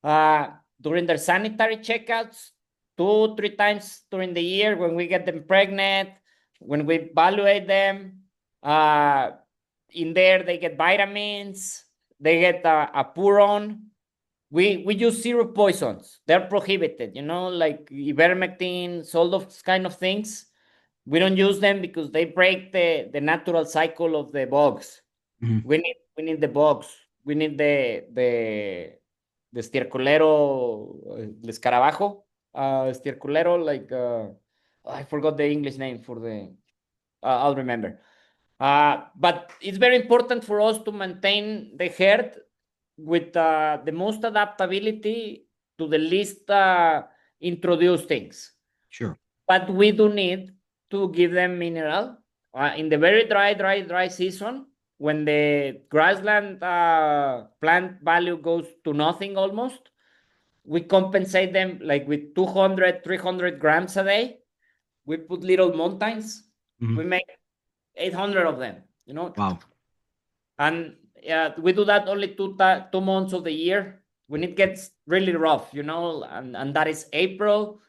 during their sanitary checkouts. 2-3 times during the year when we get them pregnant, when we evaluate them. In there, they get vitamins, they get a puron. We use zero poisons. They're prohibited, like ivermectin, all those kind of things. We don't use them because they break the natural cycle of the bugs. Mhm. We need the bugs. We need the estirculero, el escarabajo, estirculero, like I forgot the English name for the. I'll remember. But it's very important for us to maintain the herd with the most adaptability to the least introduced things. Sure. But we do need to give them mineral in the very dry season when the grassland plant value goes to nothing almost. We compensate them like with 200, 300 grams a day. We put little mountains. Mhm. We make 800 of them, Wow. and we do that only 2 months of the year when it gets really rough, and that is April,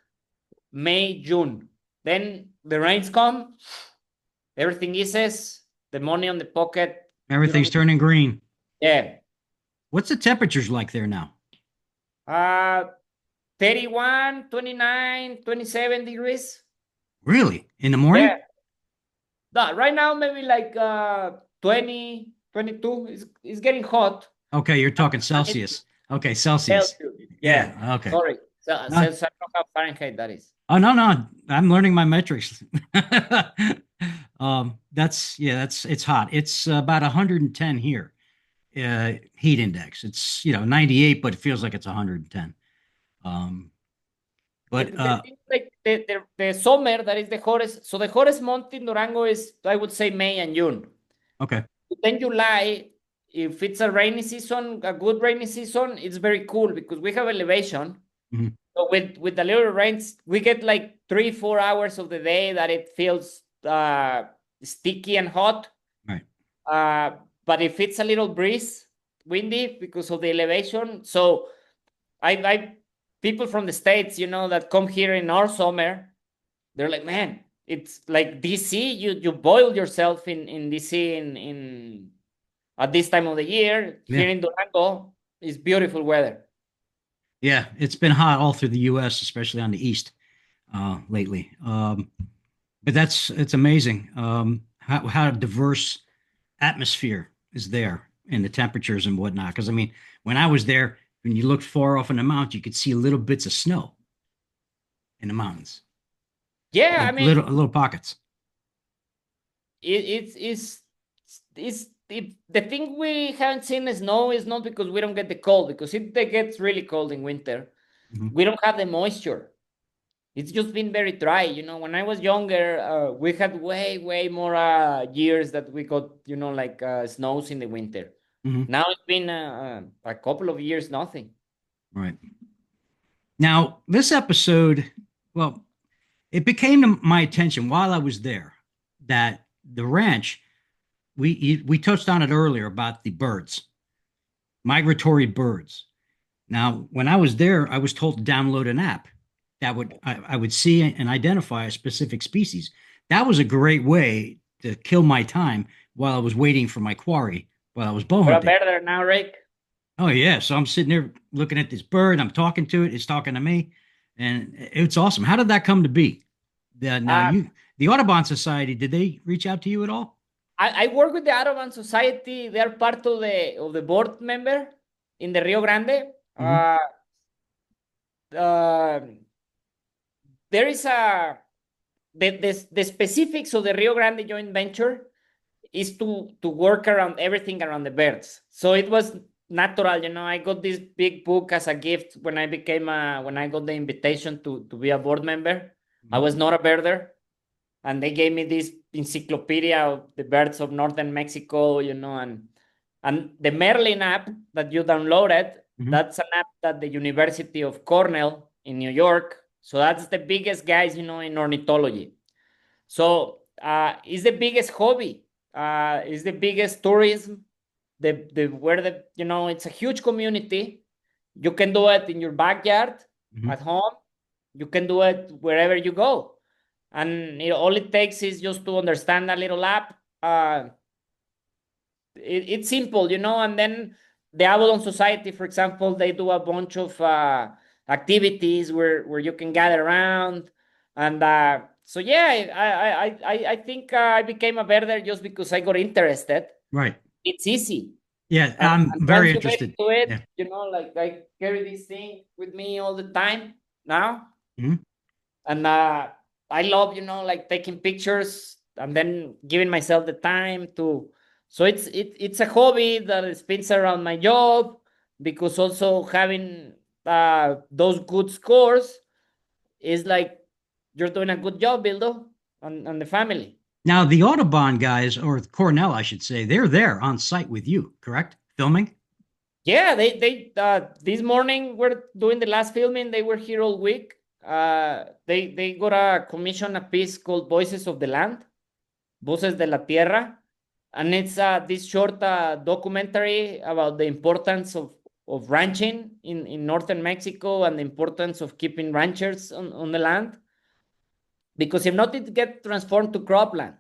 May, June. Then the rains come, everything eases, the money on the pocket. Everything's turning green. Yeah. What's the temperatures like there now? 31, 29, 27 degrees. Really? In the morning? Yeah. No, right now, maybe like 20, 22. It's getting hot. Okay, you're talking Celsius. Okay, Celsius. Celsius. Yeah. Yeah. Okay. Sorry. No, Celsius, I don't know how Fahrenheit that is. oh no. I'm learning my metrics. It's hot. It's about 110 here. Heat index. It's 98, but it feels like it's 110. Um, Yeah, but the thing, like the summer, that is the hottest. So the hottest month in Durango is, I would say, May and June. okay. But then July, if it's a rainy season, a good rainy season, it's very cool because we have elevation. Mhm. So with the little rains, we get like 3-4 hours of the day that it feels sticky and hot. Right. But if it's a little breeze, windy because of the elevation, so I people from the States, that come here in our summer, they're like, man, it's like DC. You boil yourself in DC in at this time of the year. Yeah. Here in Durango, it's beautiful weather. Yeah. It's been hot all through the U.S., especially on the east lately. But it's amazing how diverse atmosphere is there and the temperatures and whatnot. Because I mean, when I was there, when you looked far off in the mountains, you could see little bits of snow in the mountains, Yeah, I mean, little pockets. the thing we haven't seen snow is not because we don't get the cold, because it gets really cold in winter. Mhm. We don't have the moisture. It's just been very dry. When I was younger, we had way more years that we got, like snows in the winter. Mhm. Now it's been a couple of years, nothing. Right. Now, this episode, well, it became to my attention while I was there that the ranch, we touched on it earlier about the birds, migratory birds. Now, when I was there, I was told to download an app that I would see and identify a specific species. That was a great way to kill my time while I was waiting for my quarry while I was bow You're a hunting. birder now, Rick. Oh yeah, so I'm sitting there looking at this bird. I'm talking to it. It's talking to me, and it's awesome. How did that come to be? Now Uh, the Audubon Society, did they reach out to you at all? I work with the Audubon Society. They are part of the board member in the Rio Grande. Hmm. Uh, there is the specifics of the Rio Grande joint venture is to work around everything around the birds. So it was natural, I got this big book as a gift when I got the invitation to be a board member. I was not a birder, and they gave me this encyclopedia of the birds of northern Mexico, and the Merlin app that you downloaded, Hmm. that's an app that the University of Cornell in New York. So that's the biggest guys, in ornithology. So it's the biggest hobby. It's the biggest tourism. It's a huge community. You can do it in your backyard Hmm. at home. You can do it wherever you go. And all it takes is just to understand a little app. It's simple, and then the Avalon Society, for example, they do a bunch of activities where you can gather around. And so, yeah, I think I became a birder just because I got interested. Right. It's easy. Yeah, And, I'm and very once you get interested. into it, Yeah. like I carry this thing with me all the time now. Mhm. And I love, like taking pictures and then giving myself the time to. So it's a hobby that spins around my job, because also having those good scores is like you're doing a good job, Bildo, on the family. Now, the Audubon guys, or Cornell, I should say, they're there on site with you, correct? Filming? Yeah, they this morning we're doing the last filming. They were here all week. They got a commission a piece called Voices of the Land, Voces de la Tierra, and it's this short documentary about the importance of ranching in northern Mexico, and the importance of keeping ranchers on the land, because if not, it get transformed to cropland.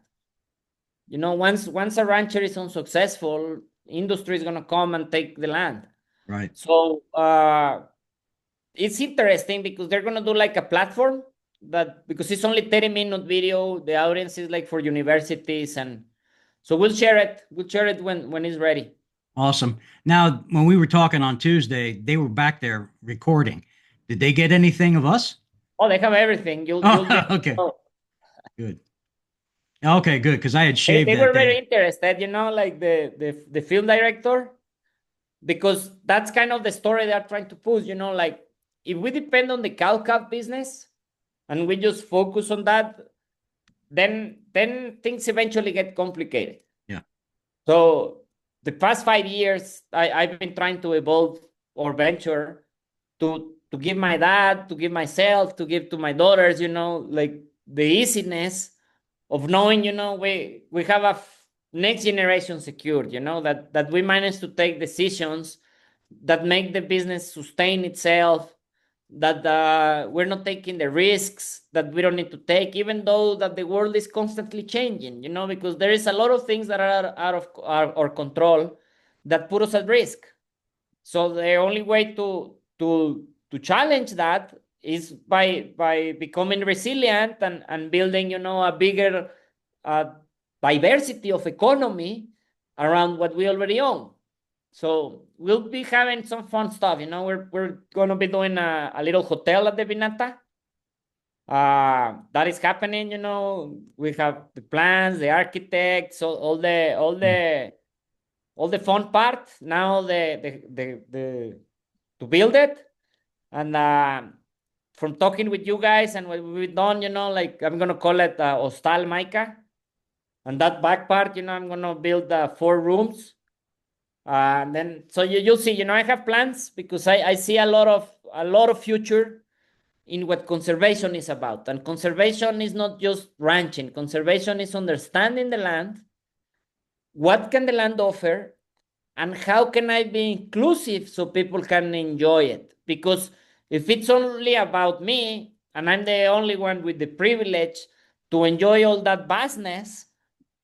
Once a rancher is unsuccessful, industry is gonna come and take the land. Right. So it's interesting because they're gonna do like a platform that, because it's only 30-minute video, the audience is like for universities, and so we'll share it. We'll share it when it's ready. Awesome. Now, when we were talking on Tuesday, they were back there recording. Did they get anything of us? Oh, they have everything. You'll Oh, get. okay. Oh, Good. Okay, good. Because I had they, shaved they that were very day. interested, like the film director, because that's kind of the story they're trying to push. Like if we depend on the cow calf business and we just focus on that, then things eventually get complicated. Yeah. So the past 5 years, I've been trying to evolve our venture to give my dad, to give myself, to give to my daughters, like the easiness of knowing, we have a next generation secured, that we managed to take decisions that make the business sustain itself, that we're not taking the risks that we don't need to take, even though that the world is constantly changing, because there is a lot of things that are out of our control that put us at risk. So the only way to challenge that is by becoming resilient and building, a bigger uh, diversity of economy around what we already own. So we'll be having some fun stuff. We're gonna be doing a little hotel at the Vinata. That is happening. We have the plans, the architects, Mm. all the fun part. Now the to build it, and from talking with you guys and what we've done, like I'm gonna call it Hostal Mica, and that back part, I'm gonna build 4 rooms. And then so you'll see, I have plans because I see a lot of future in what conservation is about. And conservation is not just ranching. Conservation is understanding the land, what can the land offer, and how can I be inclusive so people can enjoy it. Because if it's only about me and I'm the only one with the privilege to enjoy all that vastness,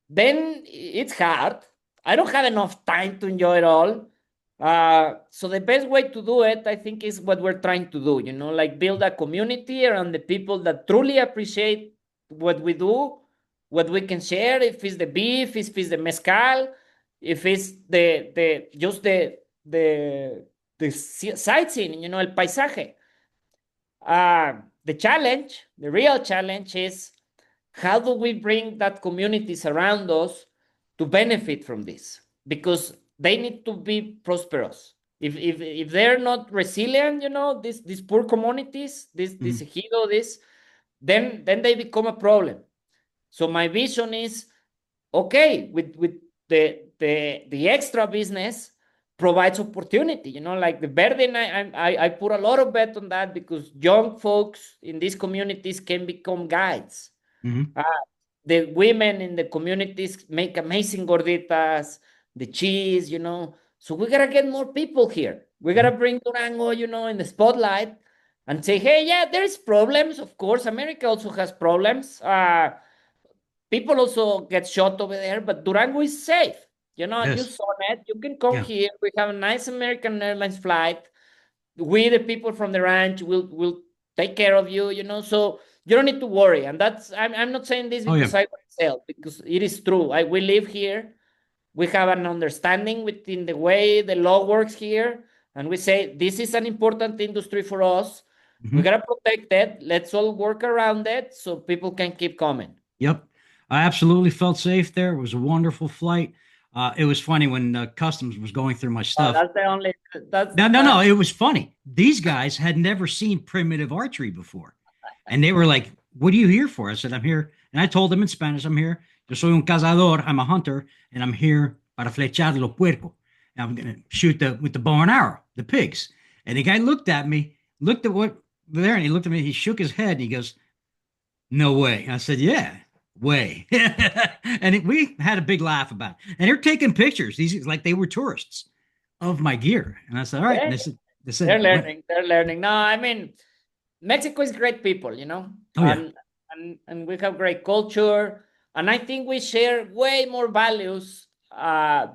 then it's hard. I don't have enough time to enjoy it all. So the best way to do it, I think, is what we're trying to do. Like build a community around the people that truly appreciate what we do, what we can share. If it's the beef, if it's the mezcal, if it's the just the sightseeing, el paisaje. The real challenge is, how do we bring that communities around us to benefit from this? Because they need to be prosperous. If they're not resilient, these poor communities, this Mhm. ejido, then they become a problem. So my vision is, okay, with the extra business provides opportunity, like the burden. I put a lot of bet on that, because young folks in these communities can become guides. Mhm. uh, the women in the communities make amazing gorditas, the cheese, so we gotta get more people here. We gotta Mhm. bring Durango, in the spotlight, and say, hey, yeah, there's problems. Of course, America also has problems. People also get shot over there, but Durango is safe. You know, you Yes. saw that. You can come Yeah. here. We have a nice American Airlines flight. We, the people from the ranch, will take care of you. You know, so you don't need to worry. And that's I'm not saying this Oh yeah. because I want to sell, because it is true. We live here. We have an understanding within the way the law works here, and we say this is an important industry for us. We Mhm. gotta protect it. Let's all work around it so people can keep coming. Yep. I absolutely felt safe there. It was a wonderful flight. It was funny when customs was going through my stuff. That's the only that's No, no, no. that It was funny. These guys had never seen primitive archery before. And they were like, "What are you here for?" I said, "I'm here." And I told them in Spanish, "I'm here. Yo soy un cazador. I'm a hunter. And I'm here para flechar los puercos. And I'm going to shoot with the bow and arrow, the pigs." And the guy looked at me, looked at what there, and he looked at me. He shook his head and he goes, "No way." I said, "Yeah, way." We had a big laugh about it. And they're taking pictures. These like they were tourists of my gear. And I said, "All right." And yeah, they they're said, "What?" learning. They're learning. No, I mean Mexico is great people, you know, Oh yeah. and we have great culture, and I think we share way more values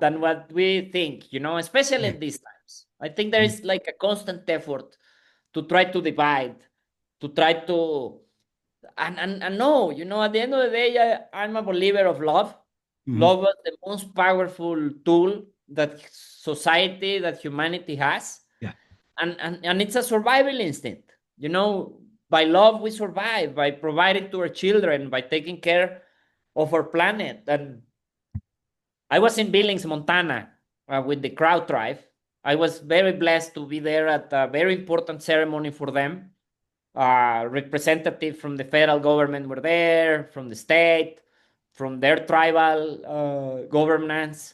than what we think, you know, especially Yeah. in these times. I think there Mhm. is like a constant effort to try to divide, to try to and no, you know, at the end of the day, I'm a believer of love. Mhm. Love is the most powerful tool that society, that humanity has, Yeah. and it's a survival instinct. You know, by love we survive, by providing to our children, by taking care of our planet. And I was in Billings, Montana, with the Crowd Tribe. I was very blessed to be there at a very important ceremony for them. Representatives from the federal government were there, from the state, from their tribal governments,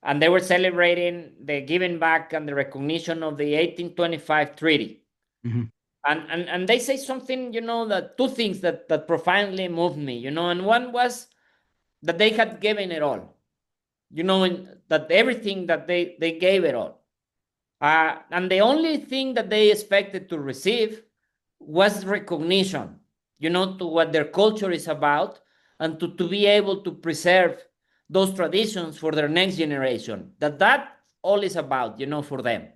and they were celebrating the giving back and the recognition of the 1825 treaty. Mhm. And they say something, you know, that two things that profoundly moved me, you know, and one was that they had given it all, you know, that everything that they gave it all. And the only thing that they expected to receive was recognition, you know, to what their culture is about, and to be able to preserve those traditions for their next generation. That all is about, you know, for them.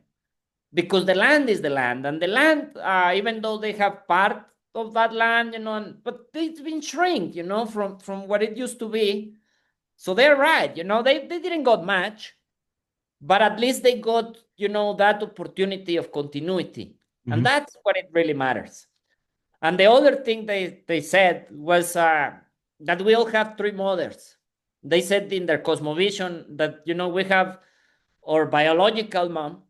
Because the land is the land, and the land, even though they have part of that land, you know, but it's been shrink, you know, from what it used to be. So they're right, you know, they didn't got much, but at least they got, you know, that opportunity of continuity, and Mhm. that's what it really matters. And the other thing they said was that we all have three mothers. They said in their cosmovision that, you know, we have our biological mom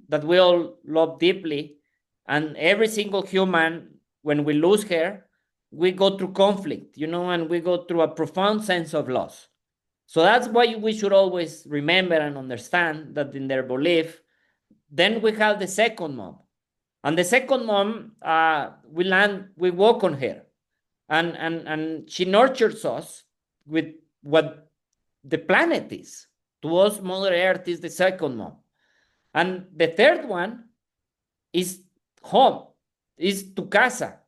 that we all love deeply, and every single human, when we lose her, we go through conflict, you know, and we go through a profound sense of loss. So that's why we should always remember and understand that in their belief, then we have the second mom. And the second mom, we walk on her. And she nurtures us with what the planet is. To us, Mother Earth is the second mom. And the third one is home, is tu casa,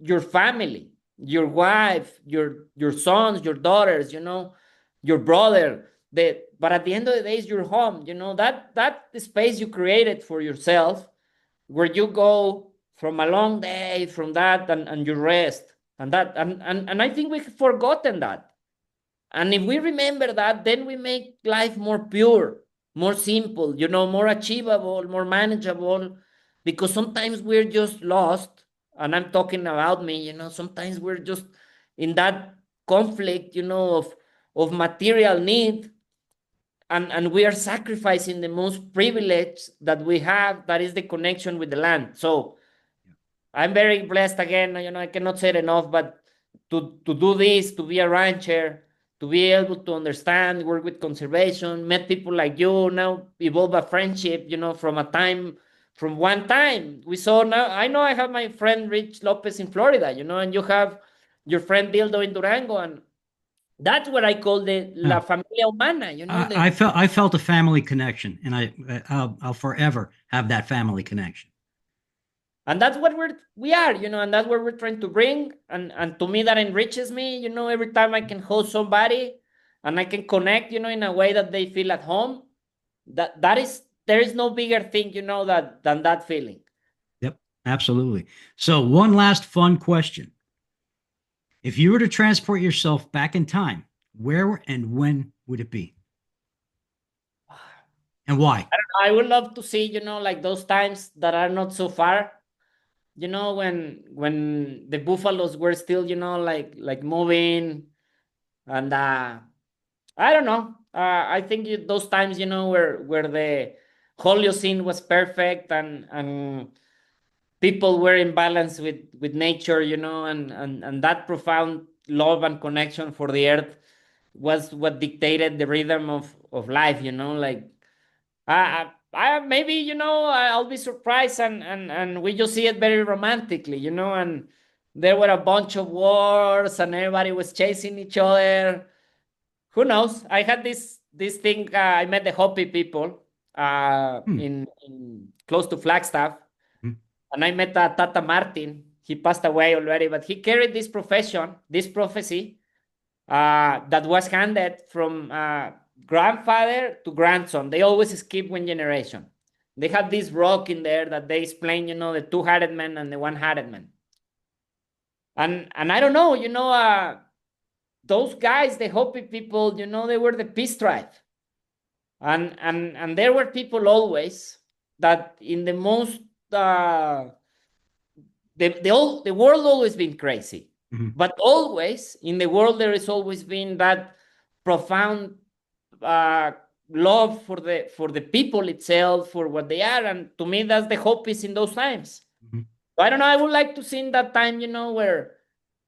your family, your wife, your sons, your daughters, you know, your brother. But at the end of the day, is your home. You know, that space you created for yourself, where you go from a long day, from that, and you rest. And I think we've forgotten that. And if we remember that, then we make life more pure, more simple, you know, more achievable, more manageable. Because sometimes we're just lost. And I'm talking about me, you know, sometimes we're just in that conflict, you know, of material need. And we are sacrificing the most privilege that we have, that is the connection with the land. So I'm very blessed again. You know, I cannot say it enough, but to do this, to be a rancher, to be able to understand, work with conservation, met people like you, now evolve a friendship, you know, from one time we saw. Now I know I have my friend Rich Lopez in Florida, you know, and you have your friend Bildo in Durango, and that's what I call the Yeah. la familia humana, you know, the I felt a family connection, and I'll forever have that family connection. And that's what we are, and that's what we're trying to bring. And to me, that enriches me, every time I can host somebody and I can connect, in a way that they feel at home. There is no bigger thing, than that feeling. Yep, absolutely. So, one last fun question. If you were to transport yourself back in time, where and when would it be? And why? I would love to see, like those times that are not so far, when the buffaloes were still, like moving. And I don't know. I think those times, where the Holocene was perfect, and people were in balance with nature, and that profound love and connection for the earth was what dictated the rhythm of life, like I maybe, I'll be surprised, and we just see it very romantically, and there were a bunch of wars and everybody was chasing each other. Who knows? I had this thing. I met the Hopi people Hmm. in close to Flagstaff, Hmm. and I met Tata Martin. He passed away already, but he carried this profession, this prophecy, that was handed from grandfather to grandson. They always skip one generation. They have this rock in there that they explain, the two-headed man and the one-headed man. And I don't know, those guys, the Hopi people, they were the peace tribe. And there were people always that in the most the world always been crazy, Hmm. but always in the world there has always been that profound uh, love for the people itself, for what they are, and to me that's the hope is in those times. Hmm. So I don't know. I would like to see in that time, where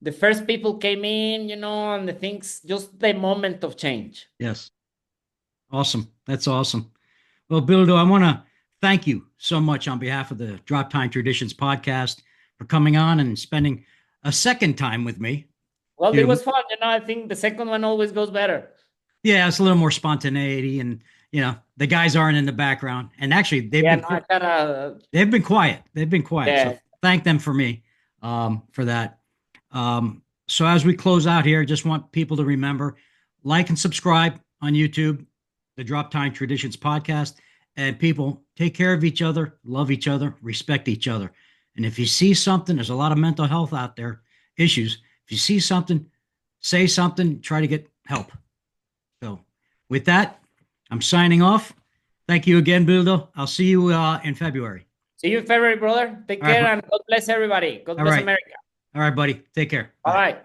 the first people came in, and the things, just the moment of change. Yes. Awesome. That's awesome. Well, Bildo, I want to thank you so much on behalf of the Drop Time Traditions podcast for coming on and spending a second time with me. Well, it To, was fun. I think the second one always goes better. yeah, it's a little more spontaneity, and the guys aren't in the background. And actually, Yeah, no, I gotta. they've been quiet. They've been quiet. So Yeah. thank them for me, for that. So as we close out here, just want people to remember, like and subscribe on YouTube, the Drop Time Traditions podcast. And people, take care of each other, love each other, respect each other. And if you see something, there's a lot of mental health out there issues. If you see something, say something, try to get help. So with that, I'm signing off. Thank you again, Bildo. I'll see you in February. See you in February, brother. Take All right, care, and God bless everybody. God all bless right, America. all right, buddy. Take care. All Bye. right.